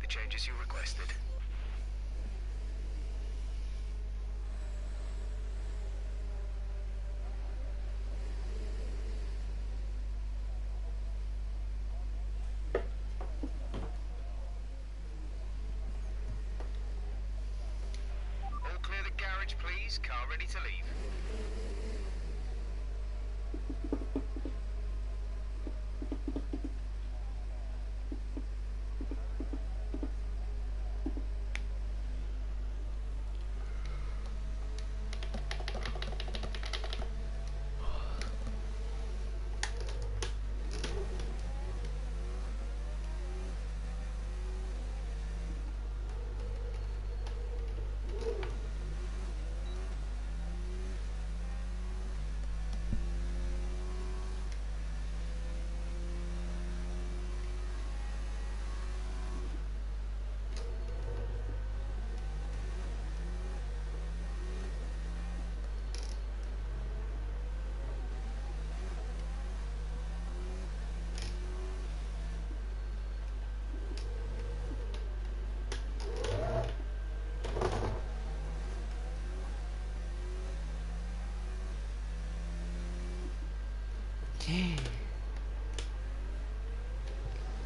changes you requested. All clear the garage, please. Car ready to leave.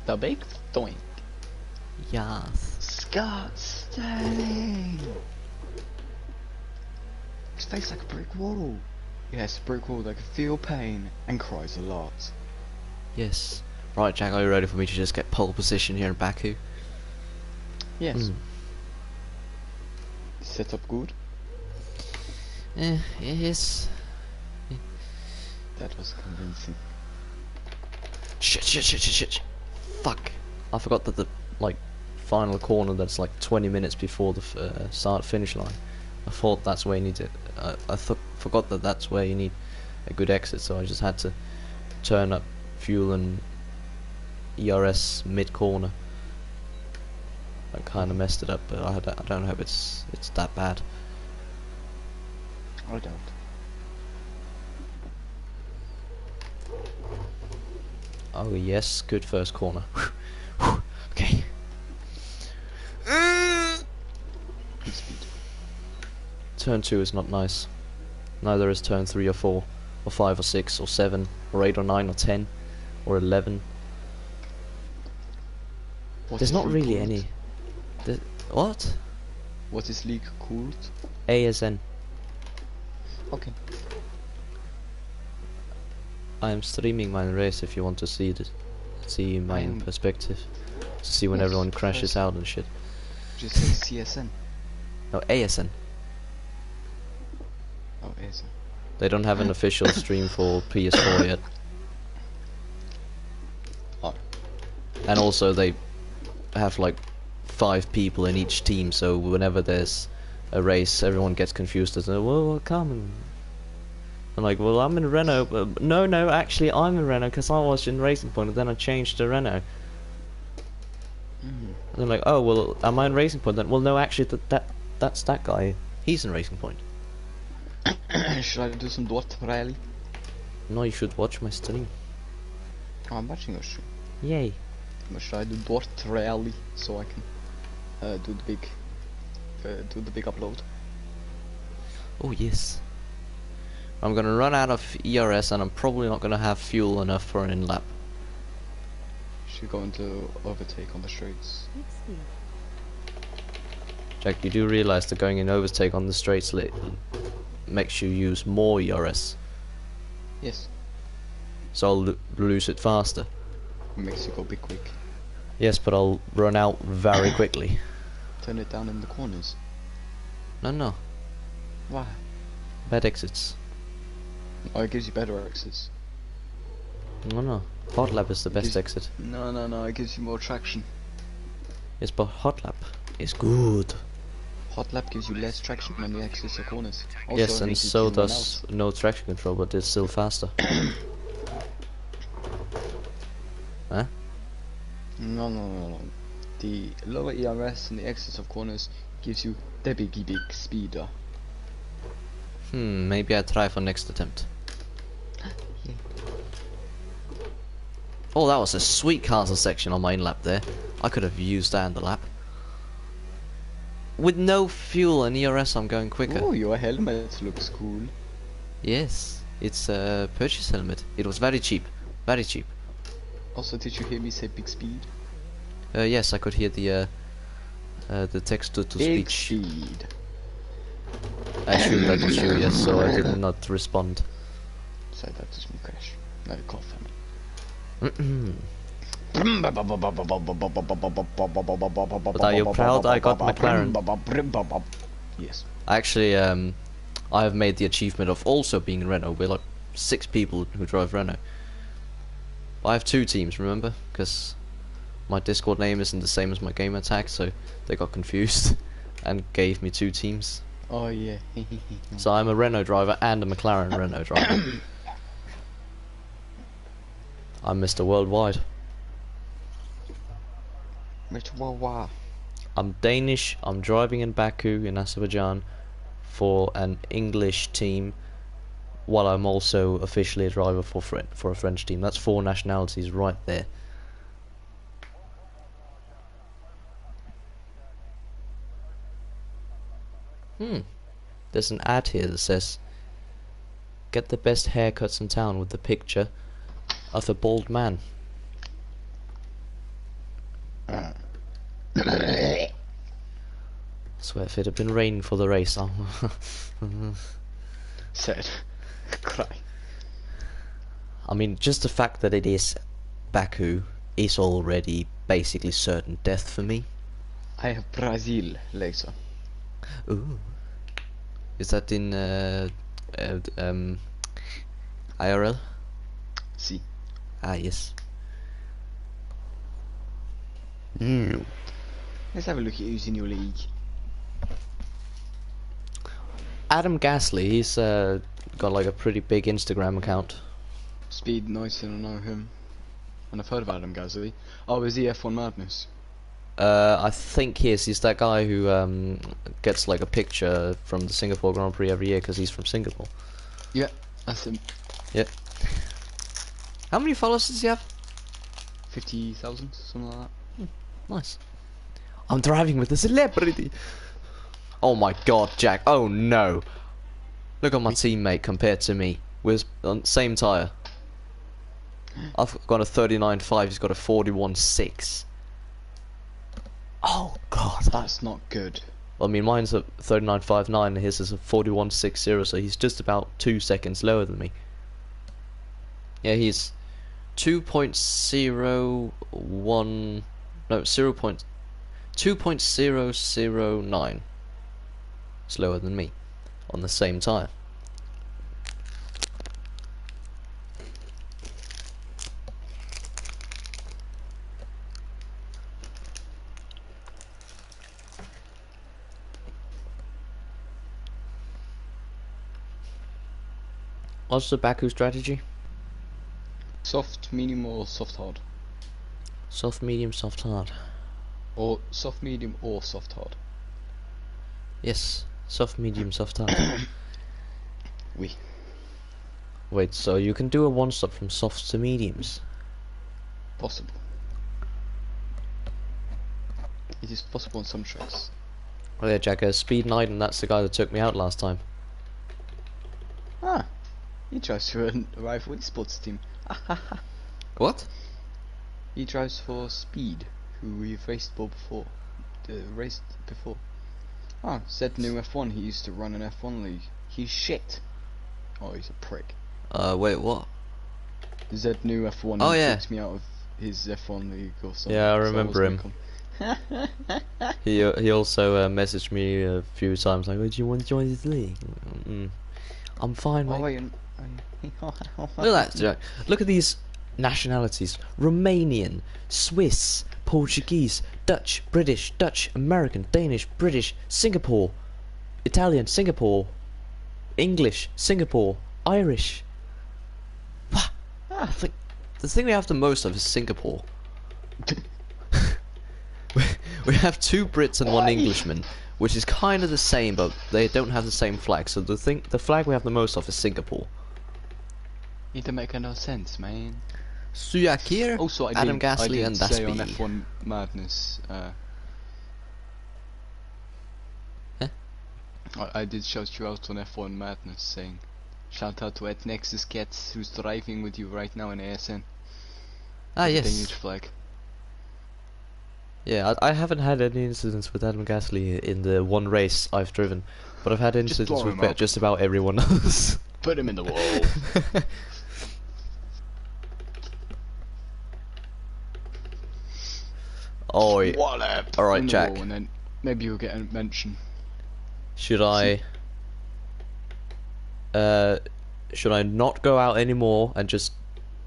The big doink. Yes. Scott standing. His face like a brick wall. Yes, a brick wall that can feel pain and cries a lot. Yes. Right, Jack, are you ready for me to just get pole position here in Baku? Yes. Set up good. Yes. That was convincing. Shit. Fuck. I forgot that the, like, final corner that's like 20 minutes before the start finish line. I thought that's where you need to, I forgot that that's where you need a good exit, so I just had to turn up fuel and ERS mid corner. I kind of messed it up, but I don't hope it's that bad. I don't. Oh yes, good first corner. Okay. Good speed. Turn 2 is not nice. Neither is turn 3 or 4, or 5 or 6 or 7 or 8 or 9 or 10 or 11. There's not really any. What? What is league called? ASN. Okay. I am streaming my race if you want to see my perspective. To see when Yes, everyone crashes out and shit. Just say CSN. No, ASN. Oh, ASN. They don't have an official stream for PS4 yet. Oh. And also they have like 5 people in each team, so whenever there's a race everyone gets confused as well, come and I'm like, well, I'm in Renault, but no, actually I'm in Renault because I was in Racing Point and then I changed to Renault. And they're like, oh, well, am I in Racing Point then? Well, no, actually that's that guy. He's in Racing Point. Should I do some Dort rally? No, you should watch my stream. Oh, I'm watching your stream. Yay. But should I do Dort rally so I can do the big upload? Oh yes. I'm gonna run out of ERS and I'm probably not gonna have fuel enough for an in-lap. Should go into overtake on the straights. Jack, you do realise that going in overtake on the straights makes you use more ERS. Yes. So I'll lose it faster. Makes you go big quick. Yes, but I'll run out very quickly. Turn it down in the corners. No. Why? Bad exits. Oh, it gives you better exits. No. Hot lap is the best exit. No, it gives you more traction. Yes, but hot lap is good. Hot lap gives you less traction when you exit the corners. Also, Yes, and makes you so can run does no traction control, but it's still faster. Huh? No. The lower ERS and the exits of corners gives you the big speeder. Maybe I'll try for next attempt. Oh, that was a sweet castle section on my in-lap there. I could have used that in the lap. with no fuel and ERS, I'm going quicker. Oh, your helmet looks cool. Yes, it's a purchase helmet. It was very cheap, very cheap. Also, did you hear me say big speed? Yes, I could hear the text to Big speech. speed. I assume that was you, yes, so I did not respond. Så det är som crash. Nej, koffen. But are you proud I got McLaren? Yes. Actually, I have made the achievement of also being in Renault. We're like 6 people who drive Renault. I have 2 teams, remember? Because my Discord name isn't the same as my gamer tag, so they got confused and gave me 2 teams. Oh yeah. So I'm a Renault driver and a McLaren Renault driver. I'm Mr. Worldwide. Mr. Wawa. I'm Danish, I'm driving in Baku in Azerbaijan for an English team, while I'm also officially a driver for a French team. That's 4 nationalities right there. There's an ad here that says, "Get the best haircuts in town," with the picture of a bald man. I swear if it had been raining for the race, Said. Cry. I mean, just the fact that it is Baku is already basically certain death for me. I have Brazil, laser. Ooh. Is that in IRL? See. Ah, yes. Let's have a look at who's in your league. Adam Gasly, he's got like a pretty big Instagram account. Speed, nice, I don't know him. And I've heard of Adam Gasly. Oh, is he F1 Madness? I think he is. He's that guy who gets like a picture from the Singapore Grand Prix every year because he's from Singapore. Yeah, that's him. Yep. How many followers does he have? 50,000, something like that. Nice. I'm driving with a celebrity. Oh my god, Jack. Oh no. Look at my teammate compared to me. We're on the same tyre. I've got a 39.5, he's got a 41.6. Oh god. That's not good. I mean, mine's a 39.59 and his is a 41.60, so he's just about 2 seconds lower than me. Yeah, he's 2.01... No, 2.009 slower than me on the same tyre. What's the Baku strategy? Soft, medium, or soft hard? Soft, medium, soft, hard. Or soft, medium, or soft hard? Yes, soft, medium, soft, hard. Oui. Wait, so you can do a one-stop from softs to mediums? Possible. It is possible on some tracks. Oh yeah, Jack, Speed Knight, and that's the guy that took me out last time. Ah, he drives for a rival esports team. What? He drives for Speed, who we've raced before. Ah, said new F1. He used to run an F1 league. He's shit. Oh, he's a prick. Wait, what? Z new F1. Oh, he yeah. kicked me out of his F1 league or something. Yeah, I so remember wasn't He also messaged me a few times like, "Oh, do you want to join this league?" I'm fine, mate. Oh, wait. Look at that, Jack. Look at these nationalities: Romanian, Swiss, Portuguese, Dutch, British, Dutch, American, Danish, British, Singapore, Italian, Singapore, English, Singapore, Irish. I think the thing we have the most of is Singapore. We have 2 Brits and 1 Englishman, which is kind of the same, but they don't have the same flag. So the flag we have the most of is Singapore. It don't make no sense, man. Suyakir, Also, Adam Gasly, and say on Dasby. F1 Madness, I did shout you out on F1 Madness, saying, shout out to Ed Nexus Cats, who's driving with you right now in ASN. Ah, with the yes. Danish flag. Yeah, I haven't had any incidents with Adam Gasly in the one race I've driven, but I've had incidents blow with him up. just about everyone else. Put him in the wall. Oi. Alright, In the Jack. wall, and then maybe you'll get a mention. Should I not go out anymore and just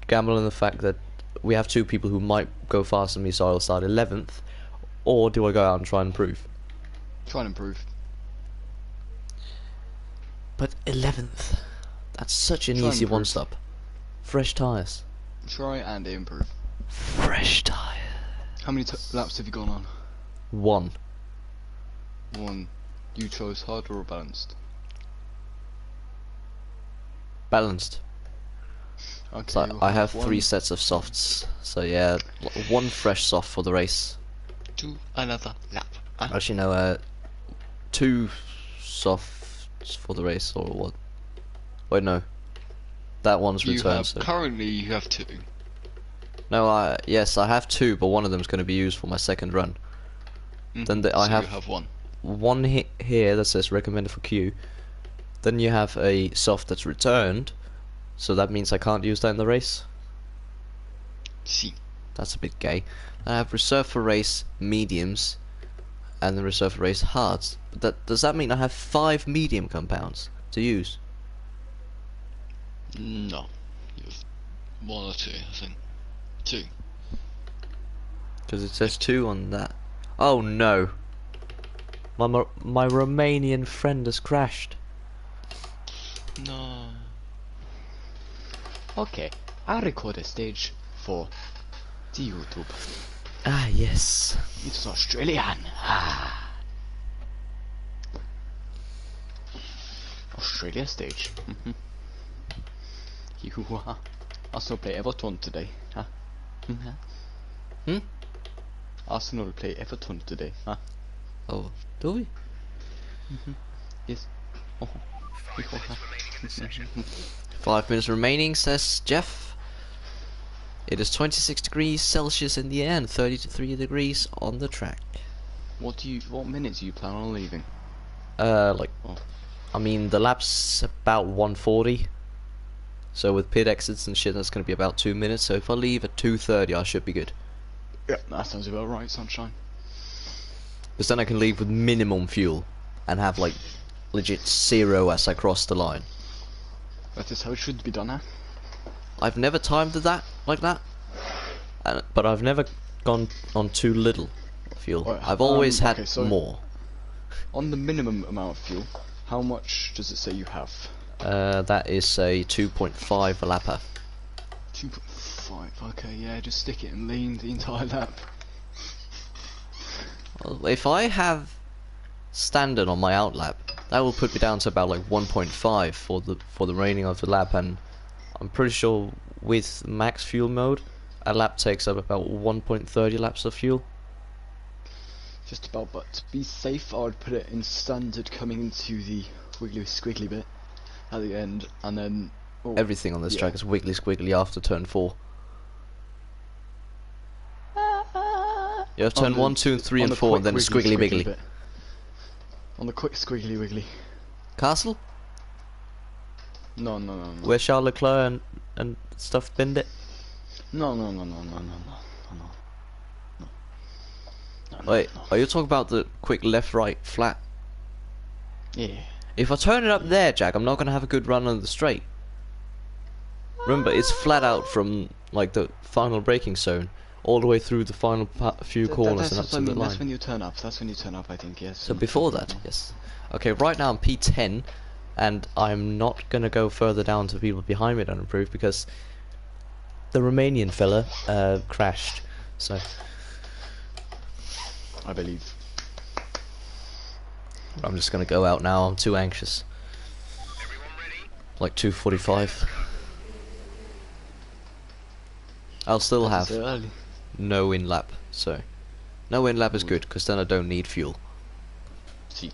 gamble on the fact that we have two people who might go faster than me, so I'll start 11th, or do I go out and try and improve? Try and improve. But 11th, that's such an Try and easy improve. one stop. Fresh tyres. Try and improve. Fresh tyres. How many laps have you gone on? 1. 1. You chose hard or balanced? Balanced. Okay. So you'll I have one 3 sets of softs. So yeah, 1 fresh soft for the race. to another lap. Actually no, 2 softs for the race, or what? Wait, no. That one's You returned. have So. currently you have 2. No, yes, I have 2, but one of them is going to be used for my second run. Then I so have you have 1. one here that says recommended for Q. Then you have a soft that's returned, so that means I can't use that in the race. See. That's a bit gay. I have reserved for race mediums, and then reserved for race hards. But does that mean I have 5 medium compounds to use? No. You have 1 or 2, I think. 2. Because it says 2 on that. Oh no! My Romanian friend has crashed. No. Okay, I'll record a stage for the YouTube. Ah yes. It's Australian. Australia stage. You Arsenal play Everton today. Huh? Hmm? Arsenal play Everton today. Huh? Oh, do we? Yes. Oh. 5 minutes remaining, says Jeff. It is 26 degrees Celsius in the air and 33 degrees on the track. What minutes do you plan on leaving? Like, Oh. I mean, the lap's about 140. So with pit exits and shit, that's going to be about 2 minutes. So if I leave at 2:30, I should be good. Yeah, that sounds about right, sunshine. Because then I can leave with minimum fuel and have like legit 0 as I cross the line. That is how it should be done, huh? I've never timed that like that, but I've never gone on too little fuel. Right, I've always had okay, so more. On the minimum amount of fuel, how much does it say you have? That is a 2.5 a lapper. 2.5, okay, yeah, just stick it and lean the entire lap. Well, if I have standard on my outlap, that will put me down to about like 1.5 for the remaining of the lap, and I'm pretty sure with max fuel mode, a lap takes up about 1.30 laps of fuel. Just about, but to be safe, I would put it in standard coming into the wiggly squiggly bit at the end, and then Everything on this track is wiggly squiggly after turn 4. You have turn 1, 2, and 3, and 4, and then squiggly wiggly. Bit. On the quick squiggly wiggly. Castle? No. Where Charles Leclerc and stuff binned it? No. Wait, are you talking about the quick left, right, flat? Yeah. If I turn it up there, Jack, I'm not going to have a good run on the straight. Remember, it's flat out from like the final braking zone all the way through the final few corners and up to the line. That's when you turn up. That's when you turn up, I think. Yes. So before that, yes. Okay, right now I'm P10, and I'm not going to go further down to people behind me that improve because the Romanian fella crashed. So I believe. I'm just going to go out now. I'm too anxious. Everyone ready? Like 2:45. I'll still have So early. no in lap. So no in lap is good because then I don't need fuel. See.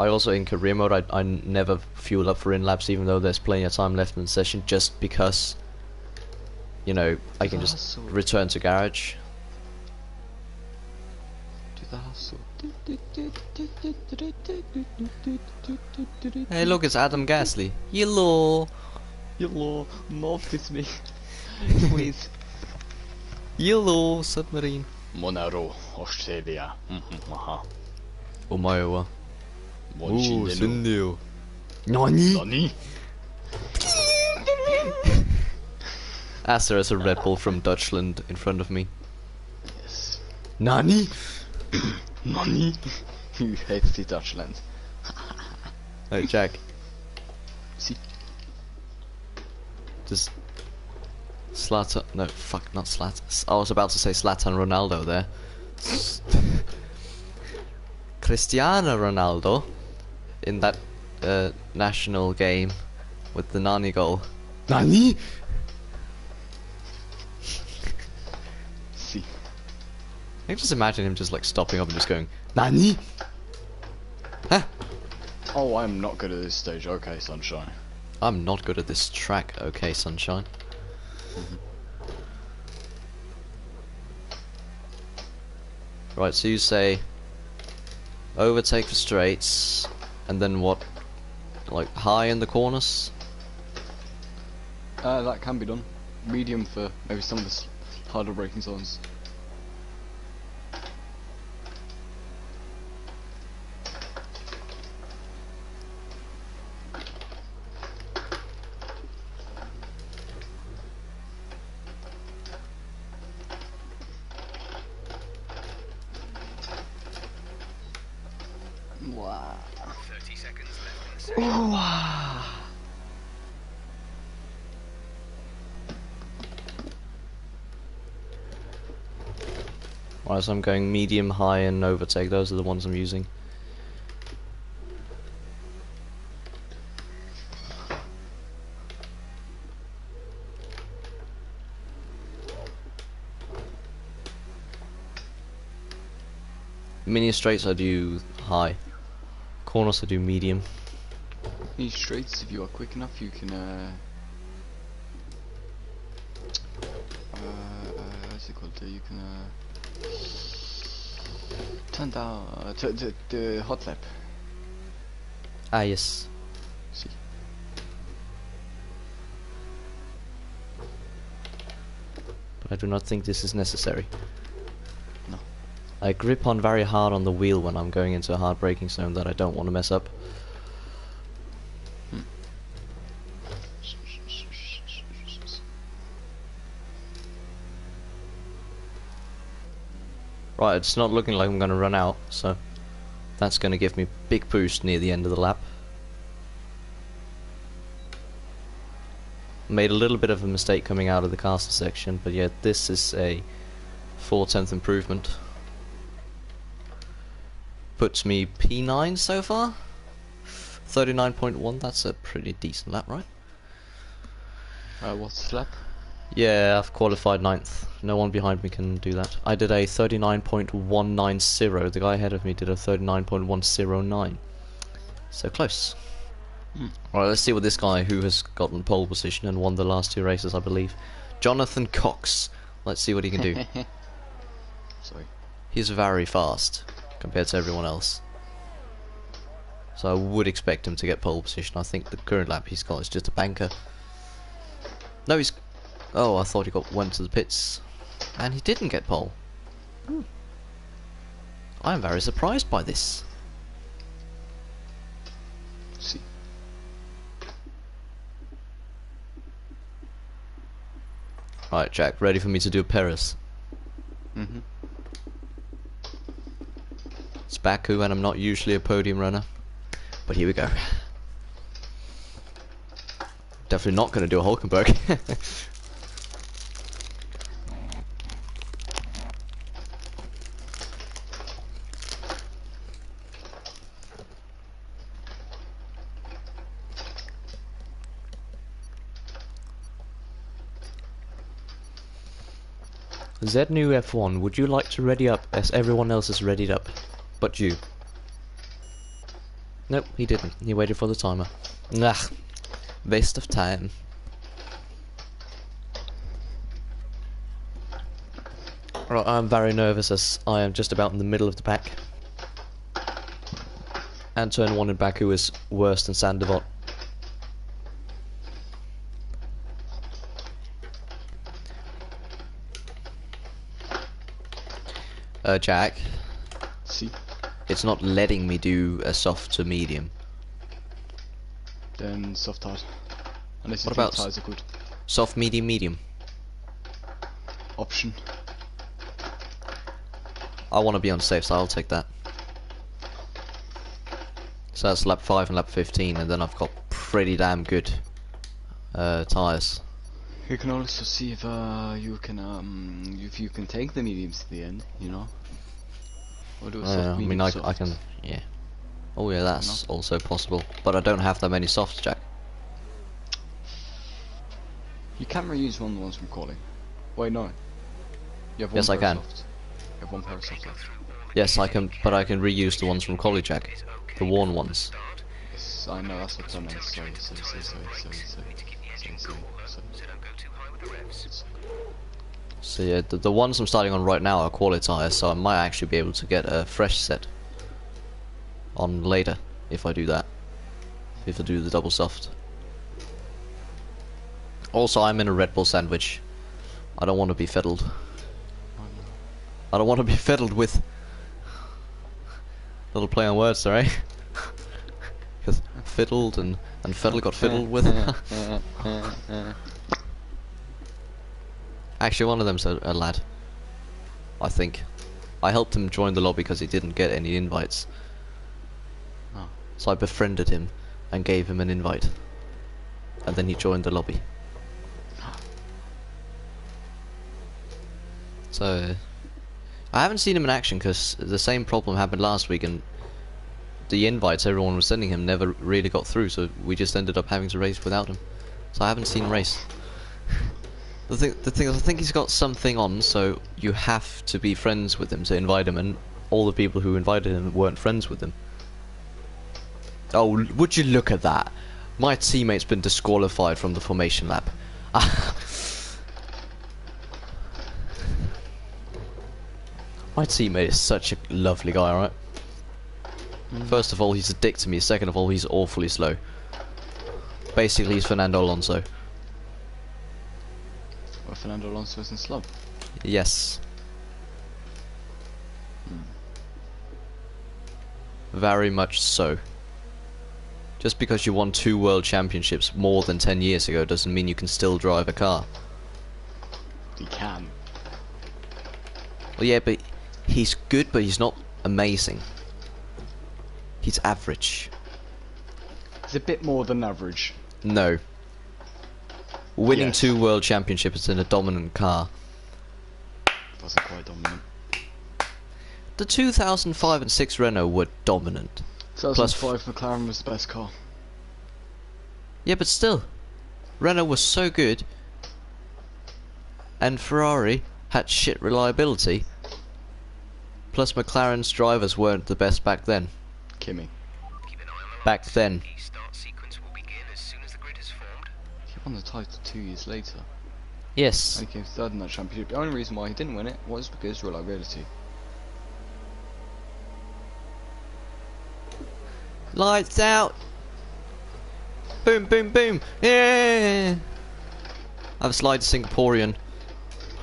I also in career mode I never fuel up for in laps even though there's plenty of time left in the session, just because, you know, I can just hustle. return to garage. Do the hustle. Hey look, it's Adam Gasly. Hello. Hello, Morph is me. Please. Hello, submarine. Monaro, Australia. Omaewa. Nani? Nani? As there is a Red Bull from Dutchland in front of me. Yes. Nani? Nani? You hate the Dutchland. Hey Jack. See? Just Zlatan, no, fuck, not Zlatan. I was about to say Zlatan Ronaldo there. Cristiano Ronaldo in that national game with the Nani goal. Nani? See? I can just imagine him just like stopping up and just going, Nani? Huh? Oh, I'm not good at this stage. Okay, sunshine. I'm not good at this track, okay, sunshine. Right, so you say overtake for straights, and then what? Like high in the corners? That can be done. Medium for maybe some of the harder braking zones. Wow. 30 seconds left in the session. Wow. Right, so I'm going medium, high, and overtake. Those are the ones I'm using. Mini straights I do high. Corners I do medium. These straights, if you are quick enough, you can what's it called? You can turn down the hot lap. Ah, yes. See. But I do not think this is necessary. No. I grip on very hard on the wheel when I'm going into a hard braking zone that I don't want to mess up. Right, it's not looking like I'm going to run out, so that's going to give me a big boost near the end of the lap. Made a little bit of a mistake coming out of the caster section, but yeah, this is a 4/10 improvement. Puts me P9 so far. 39.1, that's a pretty decent lap, right? What's the lap? Yeah, I've qualified 9th. No one behind me can do that. I did a 39.190. The guy ahead of me did a 39.109. So close. Alright, let's see what this guy who has gotten pole position and won the last 2 races, I believe. Jonathan Cox. Let's see what he can do. Sorry. He's very fast compared to everyone else. So I would expect him to get pole position. I think the current lap he's got is just a banker. No, he's... Oh, I thought he went to the pits. And he didn't get pole. I am very surprised by this. See. Right, Jack, ready for me to do Paris? It's Baku and I'm not usually a podium runner. But here we go. Definitely not going to do a Hulkenberg. Z-New F1, would you like to ready up as everyone else is readied up? But you. Nope, he didn't. He waited for the timer. Ugh. Waste of time. Right, I'm very nervous as I am just about in the middle of the pack. And turn 1 in Baku is worse than Sandevot. Jack. See? It's not letting me do a soft to medium. Then soft hard. Unless you What think about tires are good. Soft, medium, medium. Option. I want to be on safe, so I'll take that. So that's lap 5 and lap 15, and then I've got pretty damn good tyres. You can also see if you can take the mediums to the end, you know. Or do a soft I medium. mean, I soft. can, yeah. Oh yeah, that's also possible. But I don't have that many softs, Jack. You can reuse one of the ones from quali. Wait, no. You have one Yes, I pair of can. softs. You have one pair of softs left. Yes, I can, but I can reuse the ones from Collie, Jack. The worn ones. Yes, I know, that's what I meant. Sorry. So yeah, the ones I'm starting on right now are quali tyres, so I might actually be able to get a fresh set on later if I do that. If I do the double soft. Also, I'm in a Red Bull sandwich. I don't want to be fiddled. I don't want to be fiddled with. Little play on words, sorry. Because fiddled and fiddle got fiddled with. Actually, one of them's a lad. I think. I helped him join the lobby because he didn't get any invites. Oh. So I befriended him and gave him an invite. And then he joined the lobby. So I haven't seen him in action because the same problem happened last week, and the invites everyone was sending him never really got through, so we just ended up having to race without him. So I haven't seen him race. The thing is, I think he's got something on, so you have to be friends with him to invite him, and all the people who invited him weren't friends with him. Oh, would you look at that? My teammate's been disqualified from the formation lap. My teammate is such a lovely guy, right? First of all, he's a dick to me. Second of all, he's awfully slow. Basically, he's Fernando Alonso. Well, Fernando Alonso isn't slow. Yes. Very much so. Just because you won 2 world championships more than 10 years ago doesn't mean you can still drive a car. He can. Well, yeah, but he's good, but he's not amazing. He's average. He's a bit more than average. No. Winning Yes. 2 world championships in a dominant car. Wasn't quite dominant. The 2005 and 6 Renault were dominant. 2005 McLaren was the best car. Yeah, but still. Renault was so good. And Ferrari had shit reliability. Plus McLaren's drivers weren't the best back then. Kimi. Back then. The start sequence will begin as soon as the grid is formed. He won the title 2 years later. Yes. And he came third in that championship. The only reason why he didn't win it was because reliability. Lights out. Boom, boom, boom. Yeah. I have a slide Singaporean.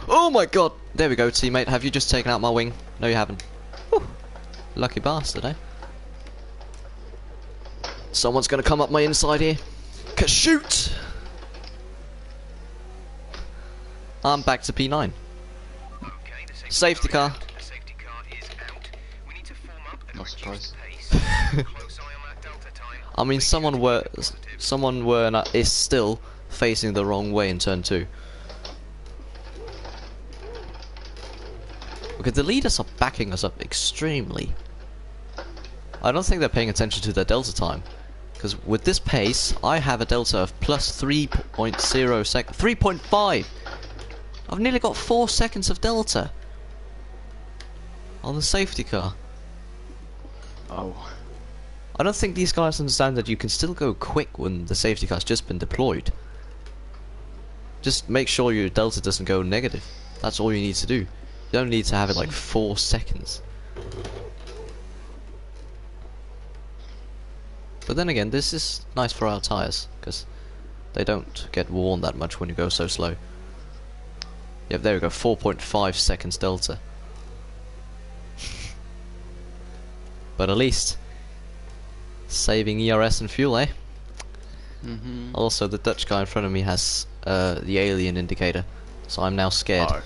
Oh my god. There we go, teammate. Have you just taken out my wing? No, you haven't. Whew. Lucky bastard, eh? Someone's gonna come up my inside here. Shoot! I'm back to P9. Okay, the Safety car. The safety car is out. We need to form up at a No reduced surprise. pace. Close eye on that delta time. I mean, someone is still facing the wrong way in turn 2. Okay, the leaders are backing us up extremely. I don't think they're paying attention to their delta time. Because with this pace, I have a delta of plus 3.0 seconds. 3.5! I've nearly got 4 seconds of delta on the safety car. Oh. I don't think these guys understand that you can still go quick when the safety car's just been deployed. Just make sure your delta doesn't go negative. That's all you need to do. You don't need to have it like 4 seconds. But then again, this is nice for our tyres, because they don't get worn that much when you go so slow. Yep, there we go, 4.5 seconds delta. But at least saving ERS and fuel, eh? Also, the Dutch guy in front of me has the alien indicator, so I'm now scared. Oh.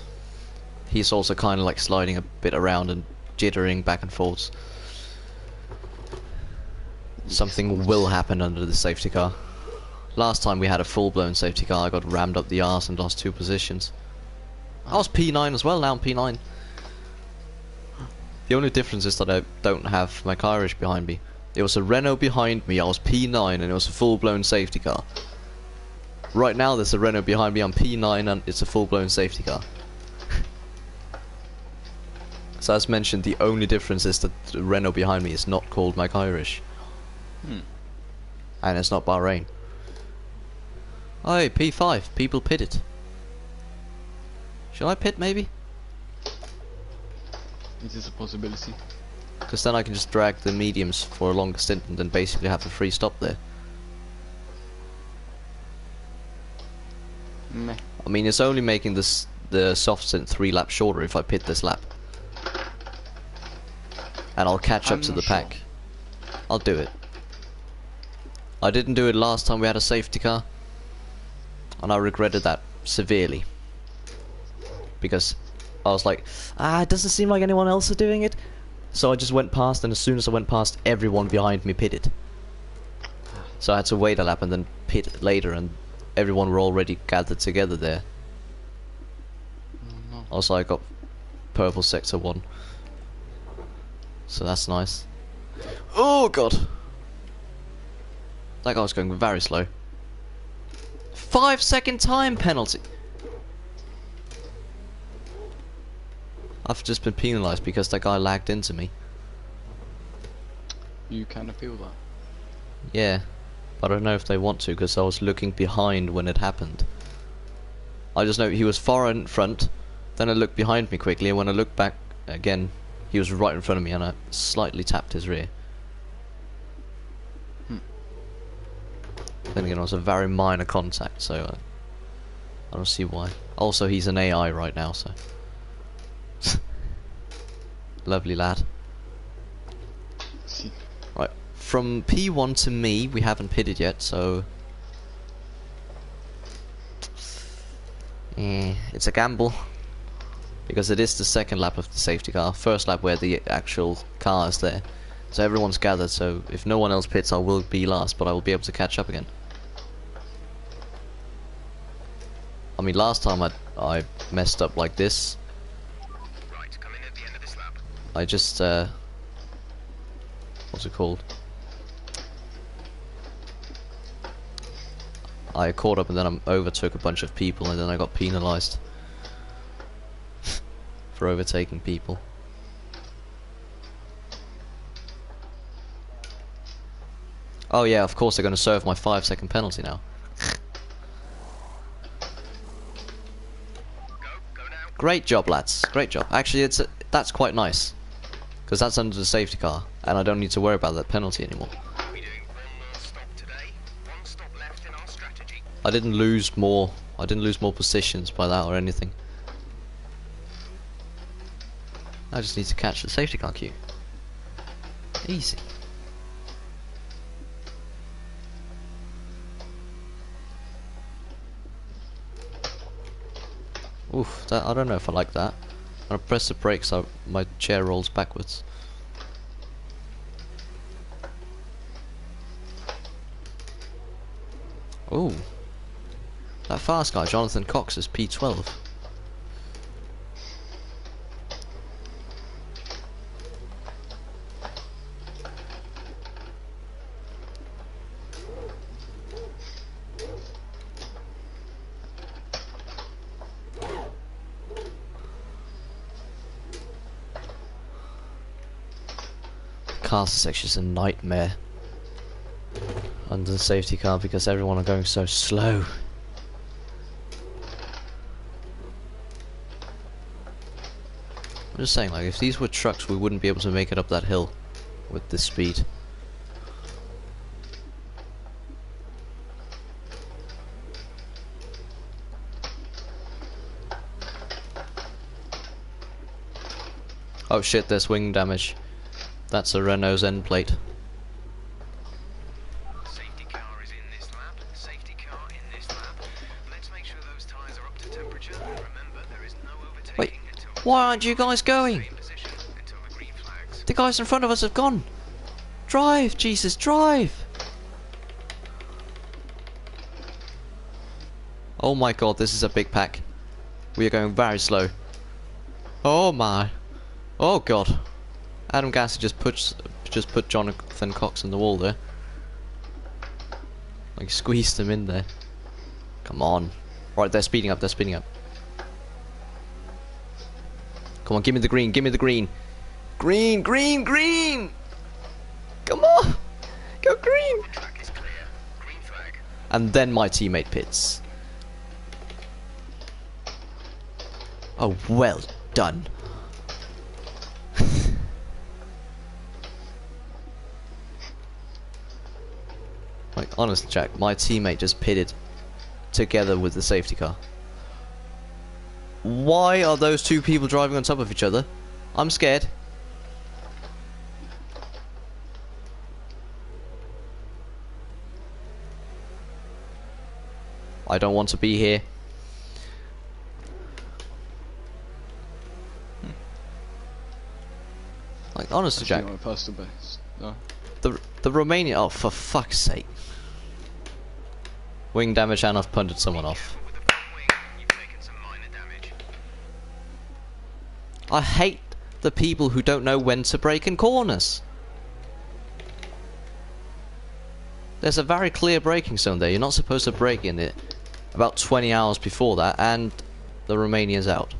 He's also kind of like sliding a bit around and jittering back and forth. Something will happen under the safety car. Last time we had a full-blown safety car, I got rammed up the arse and lost 2 positions. I was P9 as well, now I'm P9. The only difference is that I don't have my Irish behind me. It was a Renault behind me, I was P9 and it was a full-blown safety car. Right now there's a Renault behind me, I'm P9 and it's a full-blown safety car. So as mentioned, the only difference is that the Renault behind me is not called Mac Irish. And it's not Bahrain. Oh, P5, people pit it. Should I pit maybe? It is a possibility. Because then I can just drag the mediums for a longer stint and then basically have a free stop there. Meh. I mean, it's only making this the soft stint 3 laps shorter if I pit this lap. And I'll catch up to the pack. I'll do it. I didn't do it last time we had a safety car, and I regretted that severely. Because I was like, it doesn't seem like anyone else is doing it. So I just went past, and as soon as I went past, everyone behind me pitted. So I had to wait a lap and then pit later, and everyone were already gathered together there. Also, I got purple sector 1. So that's nice. Oh god! That guy was going very slow. 5-second time penalty! I've just been penalised because that guy lagged into me. You kind of feel that. Yeah, but I don't know if they want to because I was looking behind when it happened. I just know he was far in front, then I looked behind me quickly, and when I looked back again, he was right in front of me and I slightly tapped his rear. Then again, it was a very minor contact, so I don't see why. Also, he's an AI right now, so... Lovely lad. See. Right, from P1 to me, we haven't pitted yet, so... it's a gamble. Because it is the second lap of the safety car. First lap where the actual car is there. So everyone's gathered, so if no one else pits, I will be last, but I will be able to catch up again. I mean, last time I messed up like this. Right, come in at the end of this lap. I just, what's it called? I caught up and then I overtook a bunch of people and then I got penalised for overtaking people. Oh yeah, of course they're going to serve my 5-second penalty now. Go now. Great job, lads. Great job. Actually, that's quite nice. Because that's under the safety car, and I don't need to worry about that penalty anymore. We're doing one more stop today. One stop left in our strategy. I didn't lose more positions by that or anything. I just need to catch the safety car queue. Easy. Oof, I don't know if I like that. When I press the brakes, my chair rolls backwards. Ooh. That fast guy, Jonathan Cox, is P12. Caster section's a nightmare. under the safety car because everyone are going so slow. I'm just saying, like, if these were trucks, we wouldn't be able to make it up that hill with this speed. Oh shit, there's wing damage. That's a Renault's end plate. Safety car is in this lap. Safety car in this lap. Let's make sure those tyres are up to temperature. And remember, there is no overtaking Wait, until why aren't you guys going? stay in position until the green flags. The guys in front of us have gone. Drive, Jesus, drive! Oh my god, this is a big pack. We are going very slow. Oh my. Oh god. Adam Gassi just put Jonathan Cox in the wall there. Like squeezed him in there. Come on. Right, they're speeding up, they're speeding up. Come on, give me the green, give me the green. Green, green, green! Come on! Go green! Track is clear. Green flag. And then my teammate pits. Oh, well done. Like, honestly, Jack, my teammate just pitted together with the safety car. Why are those two people driving on top of each other? I'm scared. I don't want to be here. Like, honestly, Jack, My personal best. No. the Romanian. Oh, for fuck's sake! Wing damage, and I've punted someone off. With the front wing, you've taken some minor damage. I hate the people who don't know when to brake in corners. There's a very clear braking zone there. You're not supposed to brake in it about 20 hours before that, and the Romanian's out.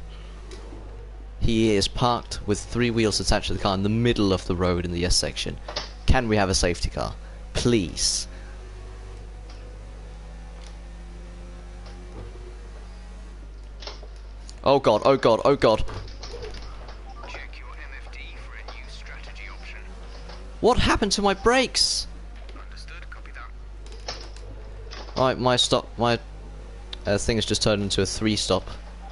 He is parked with 3 wheels attached to the car in the middle of the road in the S section. Can we have a safety car? Please. Oh god, oh god, oh god. Check your MFD for a new strategy option. What happened to my brakes? Understood, copy that. Right, my thing has just turned into a 3-stop.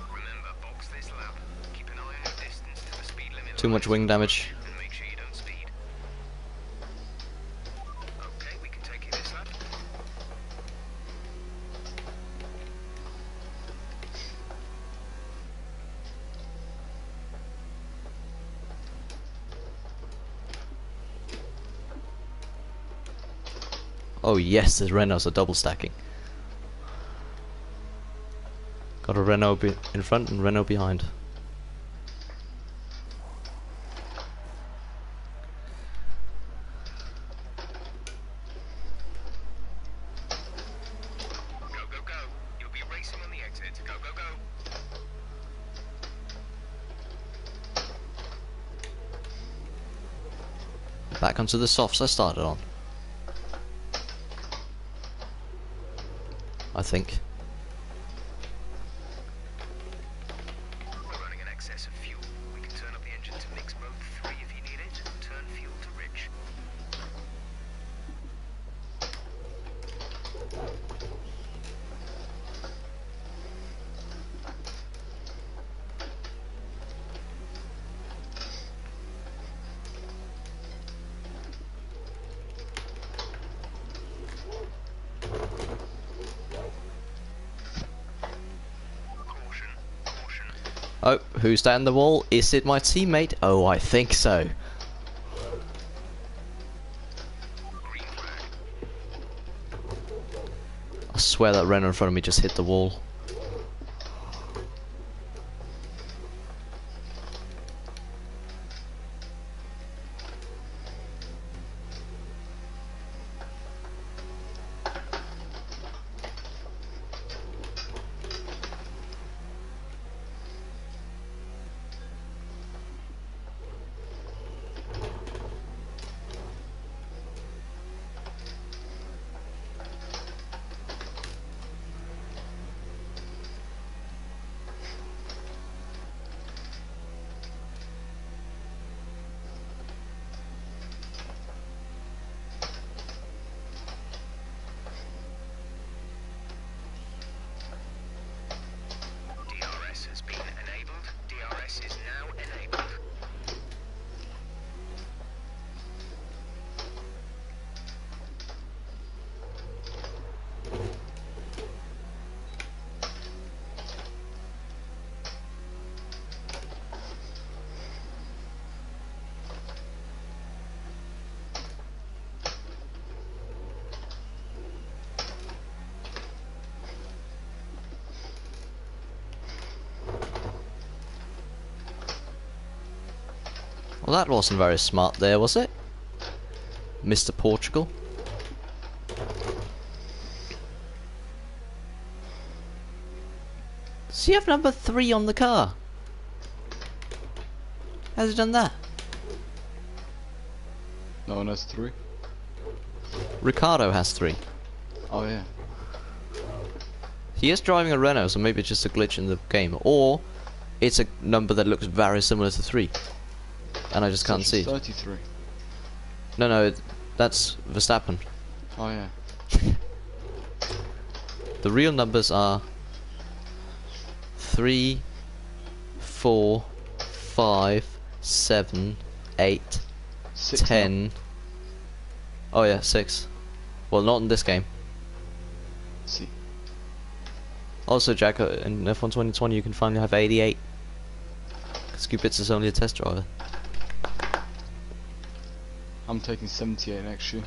Remember, box this lap. Keep an eye on your distance to the speed limit. Too much wing damage. And make sure you don't speed. Okay, we can take you this lap. Oh yes, there's Renaults are double stacking. Got a Renault in front and Renault behind. Go, go, go. You'll be racing on the exit. Go, go, go. Back onto the softs I started on. I think. We're running in excess of fuel. We can turn up the engine to mix mode 3 if you need it. Turn fuel to rich. Caution, caution. Oh, who's down the wall? Is it my teammate? Oh, I think so. Green flag. I swear that Renault in front of me just hit the wall. Well, that wasn't very smart there, was it? Mr. Portugal. Does he have number 3 on the car? How's he done that? No one has 3. Ricardo has 3. Oh yeah. He is driving a Renault, so maybe it's just a glitch in the game. Or it's a number that looks very similar to 3. And I just can't see it. 33. No, that's Verstappen. Oh yeah. The real numbers are 3, 4, 5, 7, 8, 6 10. Oh yeah, 6. Well, not in this game. See. Also, Jack, in F1 2020 you can finally have 88. Because Cupid's is only a test driver. I'm taking 78 next year.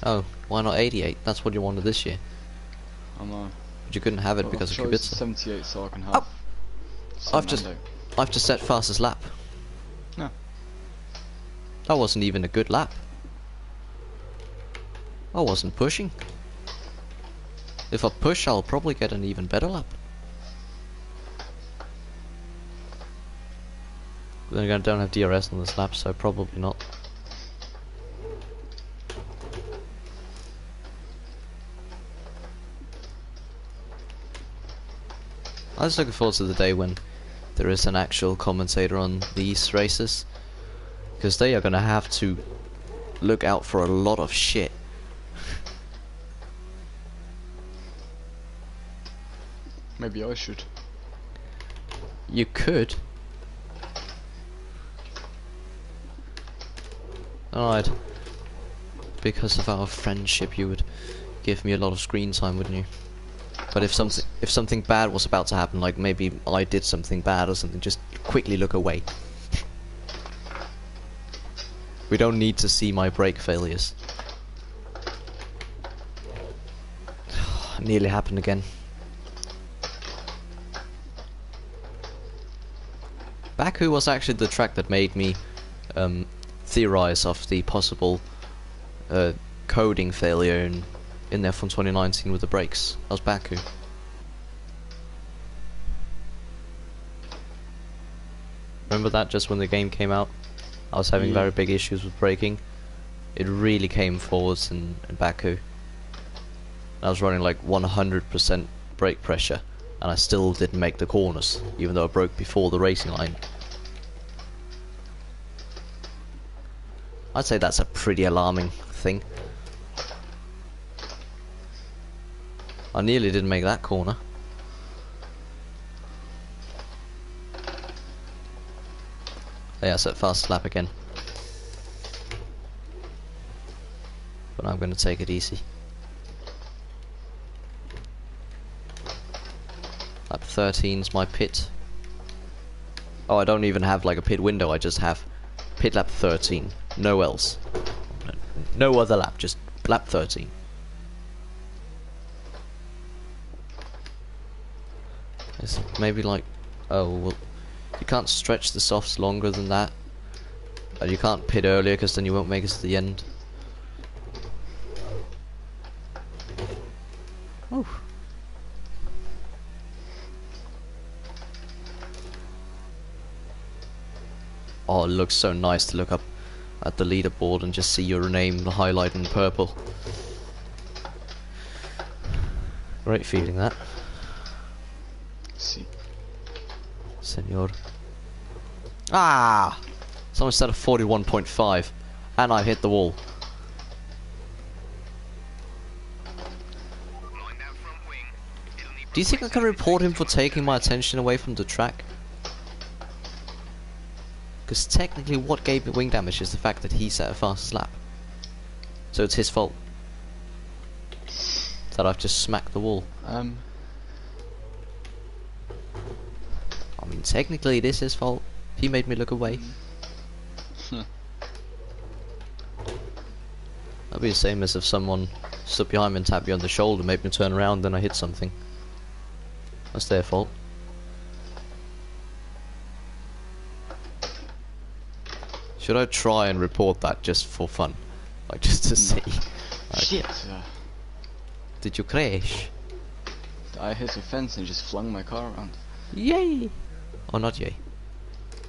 Oh, why not 88? That's what you wanted this year. I know. But you couldn't have it Well, because of I've chosen Kubica. 78 so I can have. Oh. I've just set fastest lap. No. That wasn't even a good lap. I wasn't pushing. If I push, I'll probably get an even better lap. Then again, I don't have DRS on this lap, so probably not. I was looking forward to the day when there is an actual commentator on these races, because they are going to have to look out for a lot of shit. Maybe I should. You could. Alright. Because of our friendship, you would give me a lot of screen time, wouldn't you? But if something bad was about to happen, like maybe I did something bad or something, just quickly look away. We don't need to see my brake failures. Nearly happened again. Baku was actually the track that made me theorize of the possible coding failure in F1 2019 with the brakes. That was Baku. Remember that just when the game came out? I was having very big issues with braking. It really came forwards in Baku. I was running like 100% brake pressure, and I still didn't make the corners, even though I broke before the racing line. I'd say that's a pretty alarming thing. I nearly didn't make that corner. Yeah, set fast lap again. But I'm going to take it easy. Lap 13's my pit. Oh, I don't even have like a pit window, I just have pit lap 13. No else. No other lap, just lap 13. It's maybe like, oh, well, you can't stretch the softs longer than that. And you can't pit earlier because then you won't make it to the end. Oh. Oh, it looks so nice to look up at the leaderboard and just see your name highlighted in purple. Great feeling that. See. Senor. Ah! Someone said a 41.5 and I hit the wall. Do you think I can report him for taking my attention away from the track? Because technically what gave me wing damage is the fact that he set a fastest lap. So it's his fault that I've just smacked the wall. I mean, technically it is his fault. He made me look away. That'd be the same as if someone stood behind me and tapped me on the shoulder, made me turn around, then I hit something. That's their fault. Should I try and report that just for fun? Like, just to see. Like, Shit! did you crash? I hit a fence and just flung my car around. Yay! Or not yay?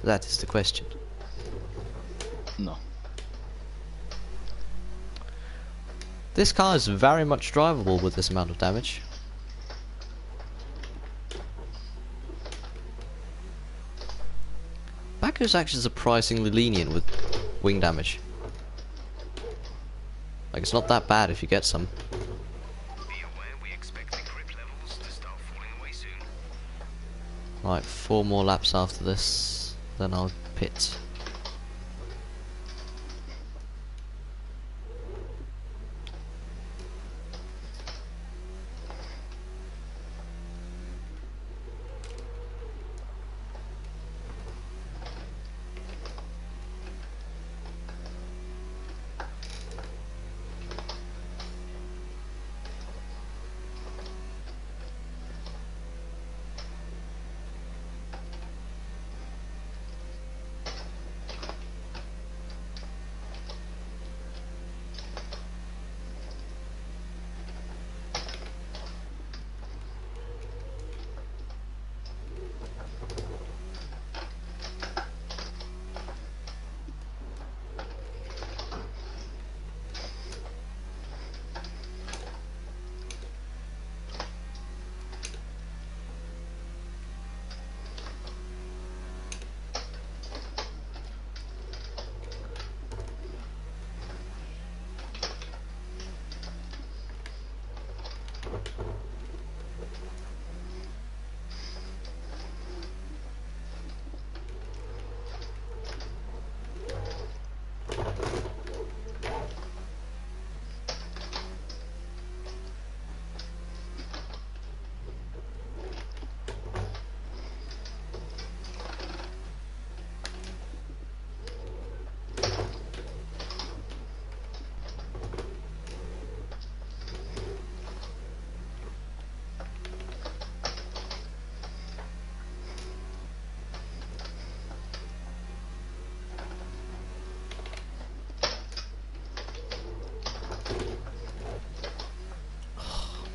That is the question. No. This car is very much drivable with this amount of damage. Baku is actually surprisingly lenient with wing damage. Like, it's not that bad if you get some. Be aware we expect the grip levels to start falling away soon. Right, 4 more laps after this, then I'll pit.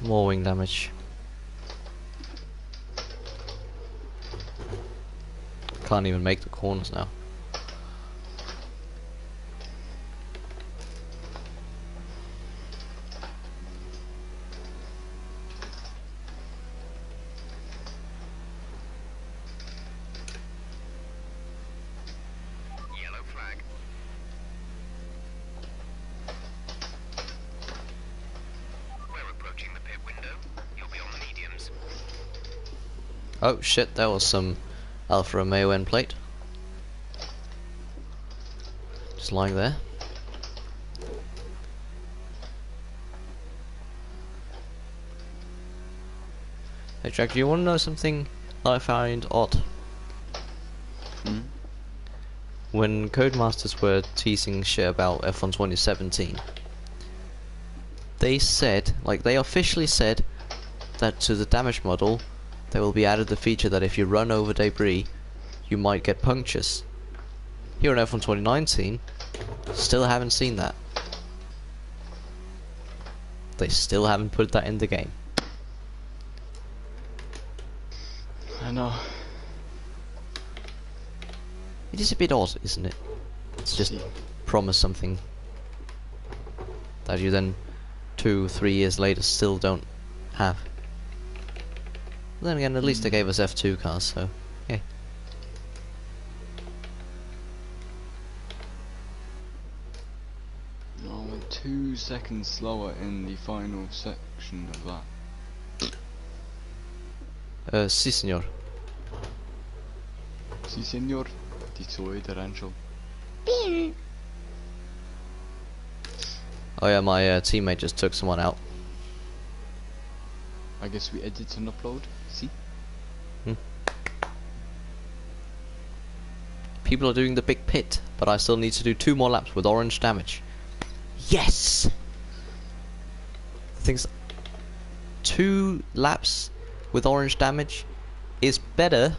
More wing damage. Can't even make the corners now. Yellow flag. We're approaching the pit window. You'll be on the mediums. Oh shit, that was some Alfa Romeo end plate. Just lying there. Hey Jack, do you want to know something I find odd? Hmm? When Codemasters were teasing shit about F1 2017, they said, like they officially said, that to the damage model there will be added the feature that if you run over debris you might get punctures. Here in F1 2019, still haven't seen that. They still haven't put that in the game. I know. It is a bit odd, isn't it? It's just promise something that you then 2-3 years later still don't have. Then again, at least they gave us F2 cars, so yeah. No, we're 2 seconds slower in the final section of that. Si senor. Si senor, die tweede Rancho. Oh yeah, my teammate just took someone out. I guess we edit and upload. See? People are doing the big pit, but I still need to do 2 more laps with orange damage. Yes! The thing's 2 laps with orange damage is better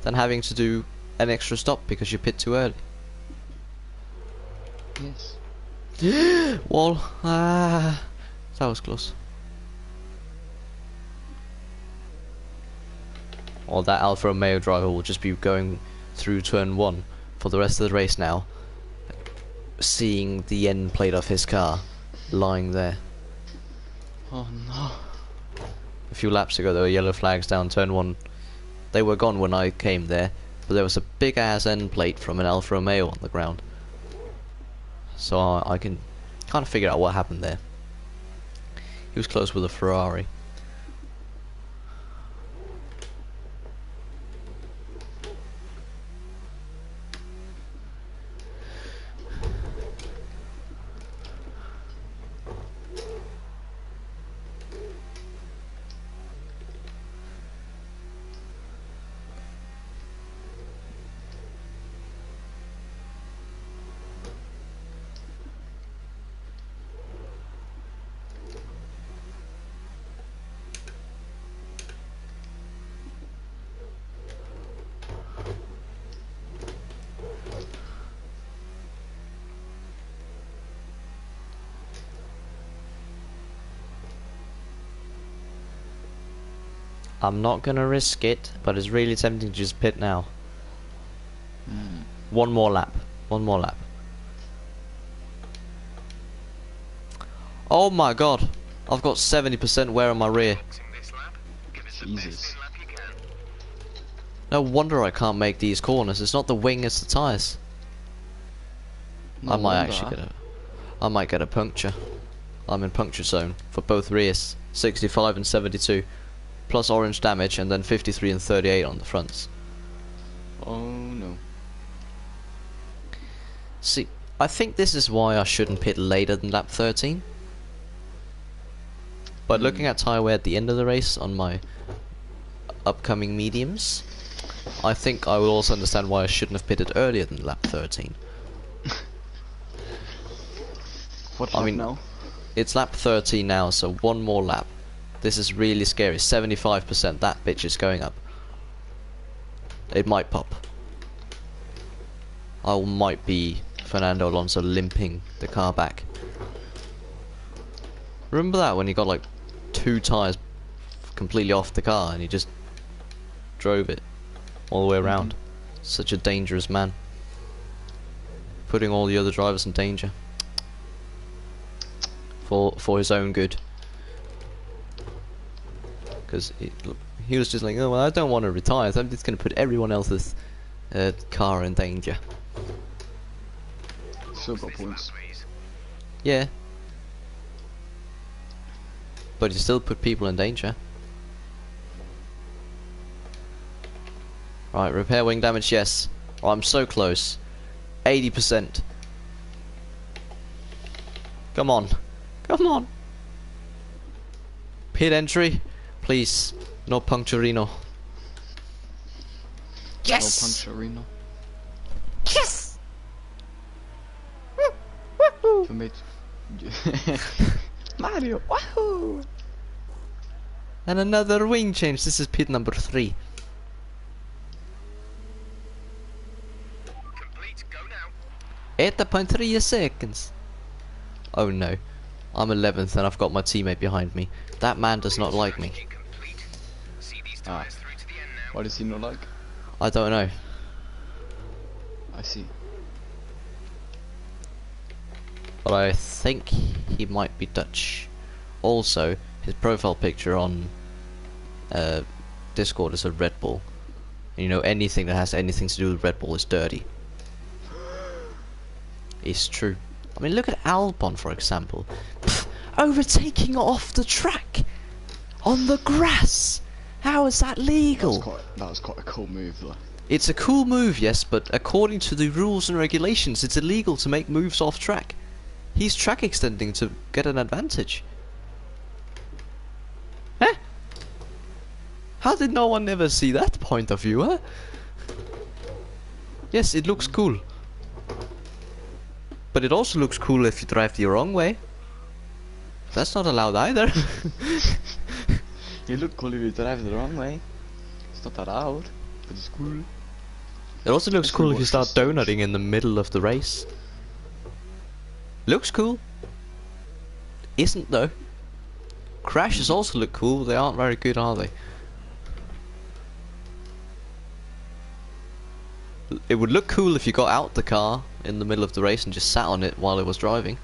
than having to do an extra stop because you pit too early. Yes. Wall. Ah, that was close. Or that Alfa Romeo driver will just be going through turn 1 for the rest of the race now, seeing the end plate of his car lying there. Oh no. A few laps ago there were yellow flags down turn 1. They were gone when I came there, but there was a big ass end plate from an Alfa Romeo on the ground. So I can kind of figure out what happened there. He was close with a Ferrari. I'm not gonna risk it, but it's really tempting to just pit now. One more lap. One more lap. Oh my god! I've got 70% wear on my rear. Jesus. No wonder I can't make these corners. It's not the wing, it's the tyres. No I might wonder. actually I might get a puncture. I'm in puncture zone for both rears. 65 and 72. Plus orange damage, and then 53 and 38 on the fronts. Oh no. See, I think this is why I shouldn't pit later than lap 13. But looking at tyre wear at the end of the race on my upcoming mediums, I think I will also understand why I shouldn't have pitted earlier than lap 13. What I lap mean, now? It's lap 13 now, so one more lap. This is really scary. 75%. That bitch is going up. It might pop. I might be Fernando Alonso limping the car back. Remember that when he got like 2 tyres completely off the car and he just drove it all the way around? Such a dangerous man. Putting all the other drivers in danger. For his own good. Because he was just like, oh well, I don't want to retire, so I'm just going to put everyone else's car in danger. Still got points. Yeah. But you still put people in danger. Right, repair wing damage, yes. Oh, I'm so close. 80%. Come on. Come on. Pit entry. Please, no puncturino. Yes! No puncturino. Yes! For me. Mario, wahoo! And another wing change. This is pit number 3. Complete, go now. 8.3 seconds. Oh no. I'm 11th and I've got my teammate behind me. That man does not like me. See these Ah. tires through to the end now. What does he not like? I don't know. I see. But I think he might be Dutch. Also, his profile picture on Discord is a Red Bull. And you know, anything that has anything to do with Red Bull is dirty. It's true. I mean, look at Albon, for example. Pfft, overtaking off the track on the grass. How is that legal? That was quite a cool move, though. It's a cool move, yes, but according to the rules and regulations, it's illegal to make moves off track. He's track extending to get an advantage. Eh? How did no one ever see that point of view, huh? Yes, it looks cool. But it also looks cool if you drive the wrong way. That's not allowed either. You look cool if you drive the wrong way. It's not allowed, but it's cool. It also looks If cool we if you watch start the stage. donutting in the middle of the race. Looks cool. Isn't though. Crashes also look cool, they aren't very good, are they? It would look cool if you got out the car in the middle of the race and just sat on it while it was driving.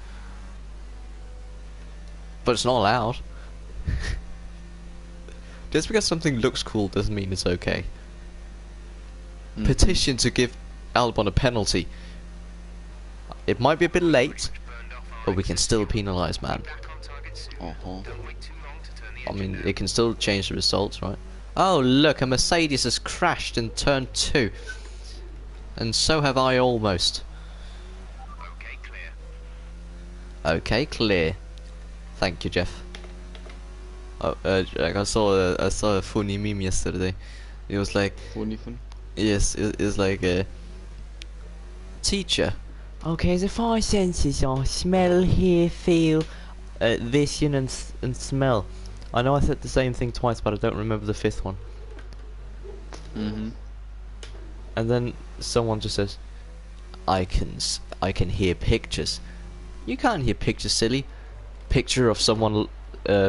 But it's not allowed. Just because something looks cool doesn't mean it's okay. Petition to give Albon a penalty. It might be a bit late, but we can still penalise, man. I mean, it can still change the results, right? Oh, look, a Mercedes has crashed in turn 2. And so have I almost. Okay, clear. Thank you, Jeff. Oh, like I saw a funny meme yesterday. It was like, Funny. yes, it was like a teacher. Okay, the 5 senses are smell, hear, feel, vision, and smell. I know I said the same thing twice, but I don't remember the 5th one. And then someone just says, I can hear pictures. You can't hear pictures, silly. Picture of someone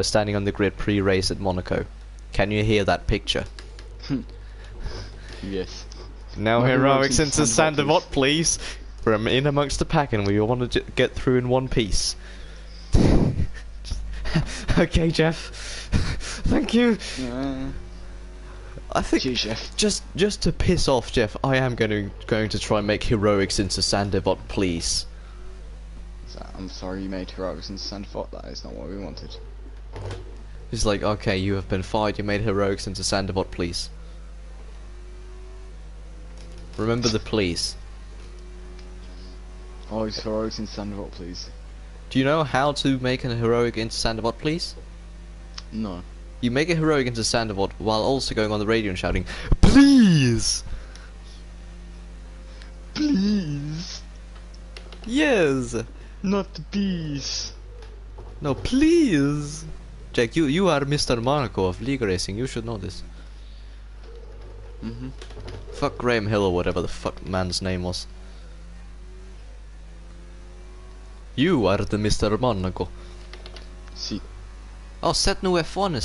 standing on the grid pre-race at Monaco. Can you hear that picture? Yes. Now My heroics heroics into into Sandevot, please. We're in amongst the pack and we all want to get through in one piece. Okay, Jeff. Thank you. I think Cheers, Jeff. just to piss off Jeff, I am going to try and make heroics into Sandevot, please. I'm sorry you made heroics into Sandford. That is not what we wanted. He's like, okay, you have been fired. You made heroics into Sandevot, please. Remember the please. Oh, it's heroics into Sandford, please. Do you know how to make a heroic into Sandevot, please? No. You make a heroic into Sandevot while also going on the radio and shouting, please! Please. Yes! Not the bees. No, please! Jack, you are Mr. Monaco of League Racing, you should know this. Fuck Graham Hill or whatever the fuck man's name was. You are the Mr. Monaco. See. Oh, Set No F1